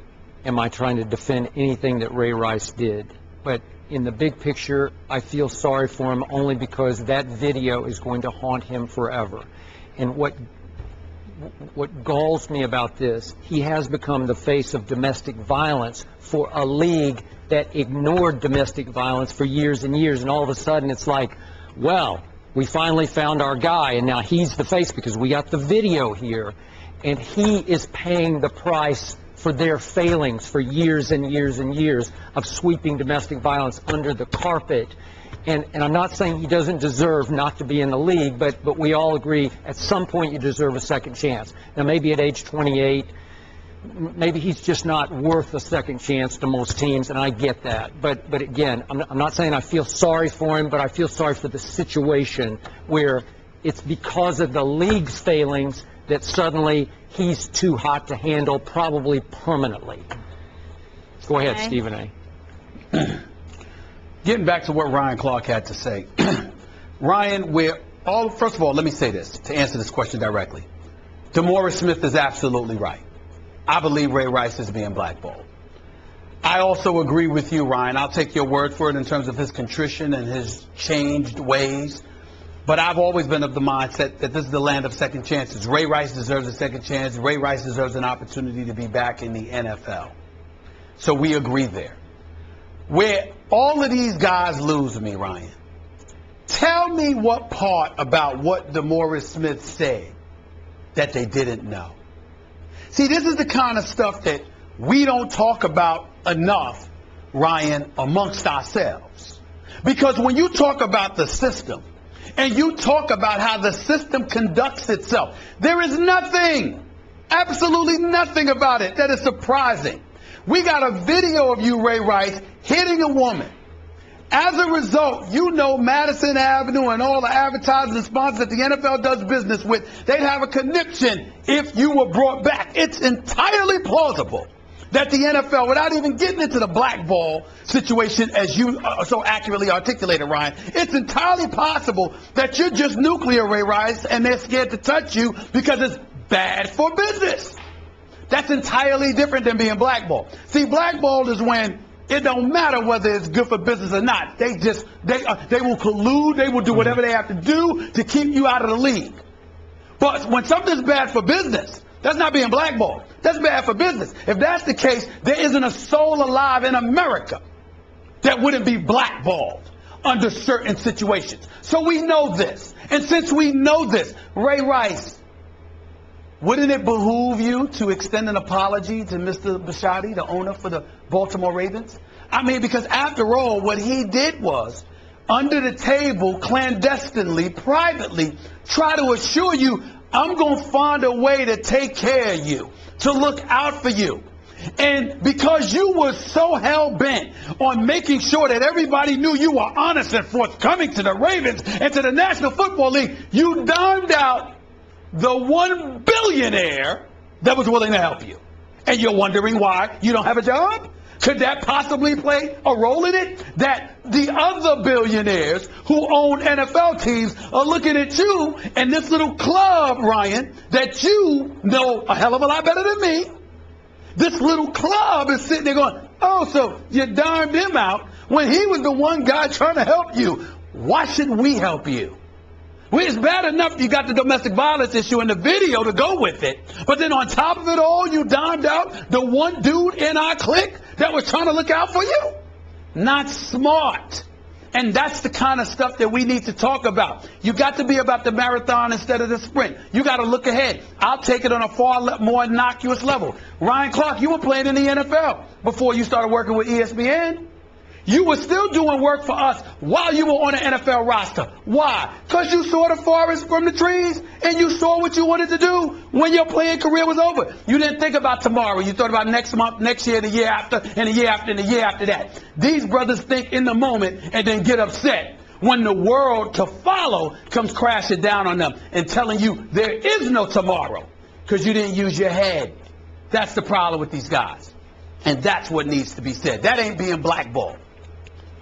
am I trying to defend anything that Ray Rice did. But in the big picture, I feel sorry for him only because that video is going to haunt him forever. And what galls me about this, he has become the face of domestic violence for a league that ignored domestic violence for years and years. And all of a sudden it's like, well, we finally found our guy, and now he's the face because we got the video here. And he is paying the price for their failings for years and years and years of sweeping domestic violence under the carpet. And I'm not saying he doesn't deserve not to be in the league, but we all agree at some point you deserve a second chance. Now, maybe at age 28, maybe he's just not worth a second chance to most teams, and I get that. But again, I'm not saying I feel sorry for him, but I feel sorry for the situation where it's because of the league's failings that suddenly he's too hot to handle, probably permanently. Go ahead, Okay. Stephen A. Getting back to what Ryan Clark had to say. Ryan, first of all, let me say this to answer this question directly. DeMaurice Smith is absolutely right. I believe Ray Rice is being blackballed. I also agree with you, Ryan. I'll take your word for it in terms of his contrition and his changed ways. But I've always been of the mindset that this is the land of second chances. Ray Rice deserves a second chance. Ray Rice deserves an opportunity to be back in the NFL. So we agree there. Where all of these guys lose me, Ryan, tell me what part about what DeMaurice Smith said that they didn't know. See, this is the kind of stuff that we don't talk about enough, Ryan, amongst ourselves. Because when you talk about the system and you talk about how the system conducts itself, there is nothing, absolutely nothing about it that is surprising. We got a video of you, Ray Rice, hitting a woman. As a result, you know Madison Avenue and all the advertising and sponsors that the NFL does business with, they'd have a conniption if you were brought back. It's entirely plausible that the NFL, without even getting into the blackball situation as you so accurately articulated, Ryan, it's entirely possible that you're just nuclear, Ray Rice, and they're scared to touch you because it's bad for business. That's entirely different than being blackballed. See, blackballed is when it don't matter whether it's good for business or not. They will collude. They will do whatever they have to do to keep you out of the league. But when something's bad for business, that's not being blackballed. That's bad for business. If that's the case, there isn't a soul alive in America that wouldn't be blackballed under certain situations. So we know this. And since we know this, Ray Rice, wouldn't it behoove you to extend an apology to Mr. Bisciotti, the owner for the Baltimore Ravens? I mean, because after all, what he did was, under the table, clandestinely, privately, try to assure you, I'm going to find a way to take care of you, to look out for you. And because you were so hell-bent on making sure that everybody knew you were honest and forthcoming to the Ravens and to the National Football League, you dimed out the one billionaire that was willing to help you. And you're wondering why you don't have a job? Could that possibly play a role in it? That the other billionaires who own NFL teams are looking at you and this little club, Ryan, that you know a hell of a lot better than me. This little club is sitting there going, oh, so you dimed him out when he was the one guy trying to help you. Why shouldn't we help you? Well, it's bad enough you got the domestic violence issue in the video to go with it. But then on top of it all, you dimed out the one dude in our clique that was trying to look out for you? Not smart. And that's the kind of stuff that we need to talk about. You got to be about the marathon instead of the sprint. You got to look ahead. I'll take it on a far more innocuous level. Ryan Clark, you were playing in the NFL before you started working with ESPN. You were still doing work for us while you were on the NFL roster. Why? Because you saw the forest from the trees and you saw what you wanted to do when your playing career was over. You didn't think about tomorrow. You thought about next month, next year, the year after, and the year after, and the year after that. These brothers think in the moment and then get upset when the world to follow comes crashing down on them and telling you there is no tomorrow because you didn't use your head. That's the problem with these guys. And that's what needs to be said. That ain't being blackballed.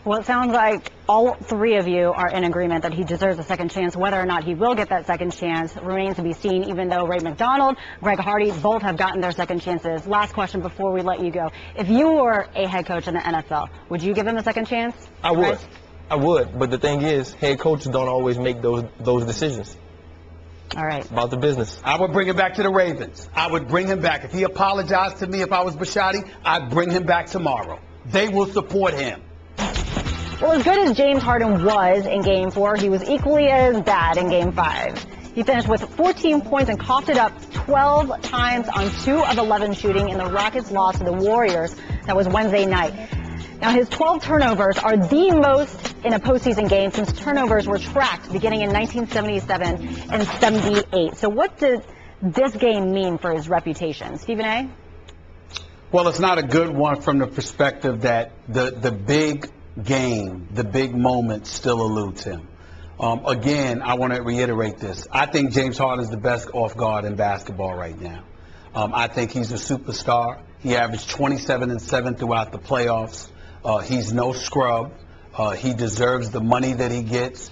Well, it sounds like all three of you are in agreement that he deserves a second chance. Whether or not he will get that second chance remains to be seen, even though Ray McDonald, Greg Hardy, both have gotten their second chances. Last question before we let you go. If you were a head coach in the NFL, would you give him a second chance? I would. I would. But the thing is, head coaches don't always make those decisions. All right. It's about the business. I would bring him back to the Ravens. I would bring him back. If he apologized to me if I was Bisciotti, I'd bring him back tomorrow. They will support him. Well, as good as James Harden was in Game 4, he was equally as bad in Game 5. He finished with 14 points and coughed it up 12 times on 2 of 11 shooting in the Rockets' loss to the Warriors. That was Wednesday night. Now, his 12 turnovers are the most in a postseason game since turnovers were tracked beginning in 1977 and 78. So what did this game mean for his reputation? Stephen A.? Well, it's not a good one from the perspective that the big game, the big moment still eludes him. Again, I want to reiterate this. I think James Harden is the best off guard in basketball right now. I think he's a superstar. He averaged 27 and 7 throughout the playoffs. He's no scrub. He deserves the money that he gets.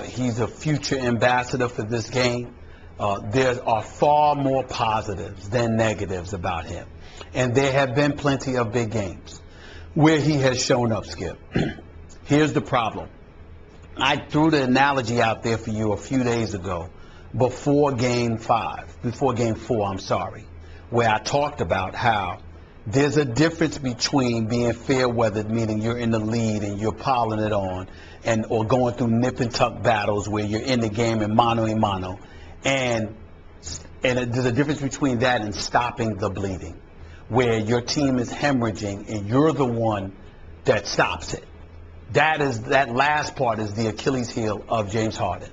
He's a future ambassador for this game. There are far more positives than negatives about him. And there have been plenty of big games where he has shown up, Skip. Here's the problem. I threw the analogy out there for you a few days ago before Game 4, where I talked about how there's a difference between being fair-weathered, meaning you're in the lead and you're piling it on, or going through nip-and-tuck battles where you're in the game in mano-a-mano, and there's a difference between that and stopping the bleeding, where your team is hemorrhaging and you're the one that stops it. That last part is the Achilles heel of James Harden.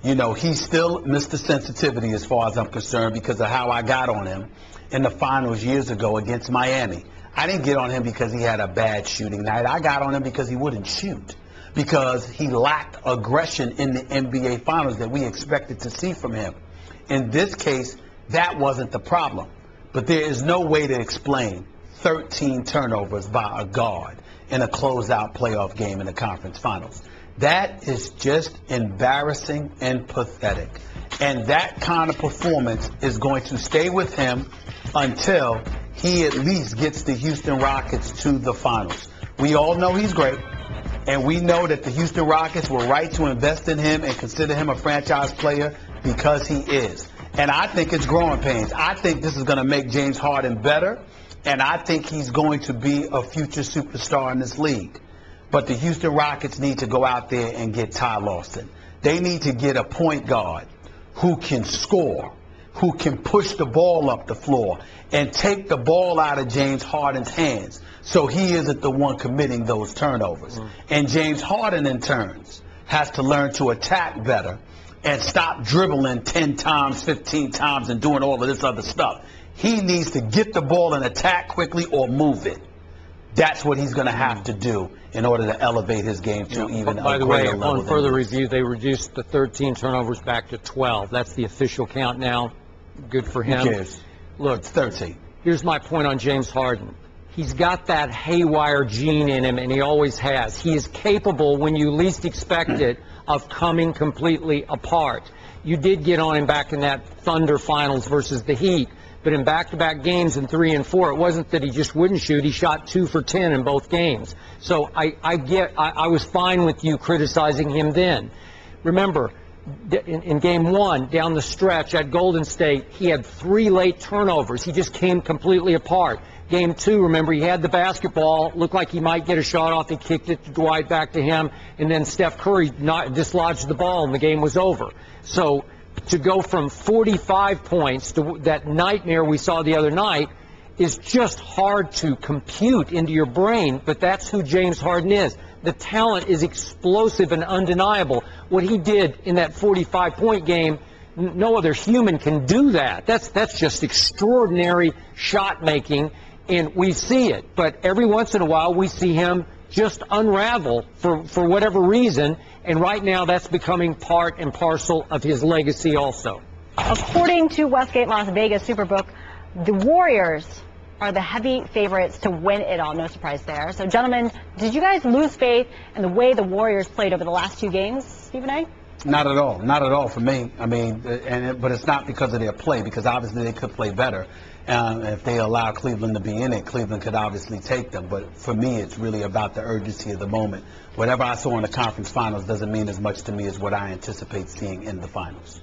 You know, he's still Mr. Sensitivity as far as I'm concerned because of how I got on him in the finals years ago against Miami. I didn't get on him because he had a bad shooting night. I got on him because he wouldn't shoot, because he lacked aggression in the NBA finals that we expected to see from him. In this case, that wasn't the problem. But there is no way to explain 13 turnovers by a guard in a closeout playoff game in the conference finals. That is just embarrassing and pathetic. And that kind of performance is going to stay with him until he at least gets the Houston Rockets to the finals. We all know he's great, and we know that the Houston Rockets were right to invest in him and consider him a franchise player because he is. And I think it's growing pains. I think this is going to make James Harden better, and I think he's going to be a future superstar in this league. But the Houston Rockets need to go out there and get Ty Lawson. They need to get a point guard who can score, who can push the ball up the floor and take the ball out of James Harden's hands so he isn't the one committing those turnovers. And James Harden, in turns, has to learn to attack better and stop dribbling 10 times, 15 times, and doing all of this other stuff. He needs to get the ball and attack quickly or move it. That's what he's going to have to do in order to elevate his game to even a greater level. By the way, on further review, they reduced the 13 turnovers back to 12. That's the official count now. Good for him. Who cares? Look, it's 13. Here's my point on James Harden. He's got that haywire gene in him, and he always has. He is capable, when you least expect it, of coming completely apart. You did get on him back in that Thunder finals versus the Heat, but in back-to-back games in 3 and 4, it wasn't that he just wouldn't shoot. He shot 2 for 10 in both games. So I was fine with you criticizing him then. Remember, in Game 1, down the stretch at Golden State, he had 3 late turnovers. He just came completely apart. Game 2, remember, he had the basketball, looked like he might get a shot off. He kicked it to Dwight, back to him, and then Steph Curry dislodged the ball, and the game was over. So to go from 45 points to that nightmare we saw the other night is just hard to compute into your brain, but that's who James Harden is. The talent is explosive and undeniable. What he did in that 45-point game, no other human can do that. That's just extraordinary shot making, and we see it. But every once in a while, we see him just unravel for whatever reason, and right now that's becoming part and parcel of his legacy also. According to Westgate Las Vegas Superbook, the Warriors are the heavy favorites to win it all. No surprise there. So, gentlemen, did you guys lose faith in the way the Warriors played over the last 2 games, Stephen A.? Not at all. Not at all for me. I mean, but it's not because of their play, because obviously they could play better. If they allow Cleveland to be in it, Cleveland could obviously take them. But for me, it's really about the urgency of the moment. Whatever I saw in the conference finals doesn't mean as much to me as what I anticipate seeing in the finals.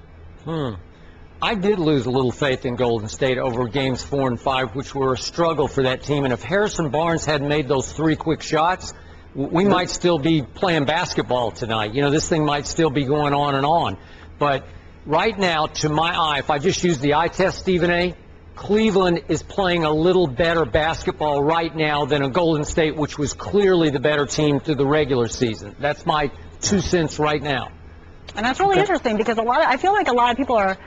I did lose a little faith in Golden State over games 4 and 5, which were a struggle for that team. And if Harrison Barnes hadn't made those 3 quick shots, we might still be playing basketball tonight. You know, this thing might still be going on and on. But right now, to my eye, if I just use the eye test, Stephen A., Cleveland is playing a little better basketball right now than a Golden State, which was clearly the better team through the regular season. That's my 2 cents right now. And that's really interesting because I feel like a lot of people are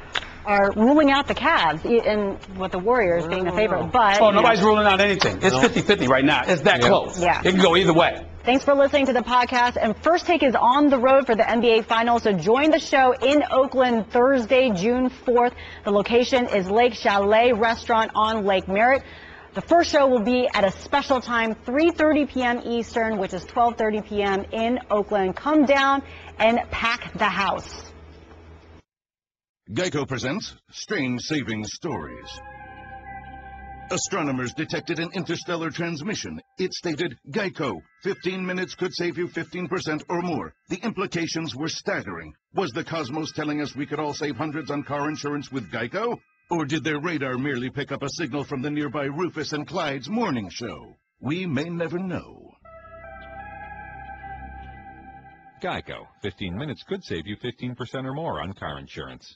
ruling out the Cavs and with the Warriors being the favorite. But nobody's ruling out anything. It's 50-50 right now. It's that close. Yeah. It can go either way. Thanks for listening to the podcast. And First Take is on the road for the NBA Finals, so join the show in Oakland Thursday, June 4th. The location is Lake Chalet Restaurant on Lake Merritt. The first show will be at a special time, 3:30 p.m. Eastern, which is 12:30 p.m. in Oakland. Come down and pack the house. Geico presents Strange Saving Stories. Astronomers detected an interstellar transmission. It stated, Geico, 15 minutes could save you 15% or more. The implications were staggering. Was the cosmos telling us we could all save hundreds on car insurance with Geico? Or did their radar merely pick up a signal from the nearby Rufus and Clyde's morning show? We may never know. Geico. 15 minutes could save you 15% or more on car insurance.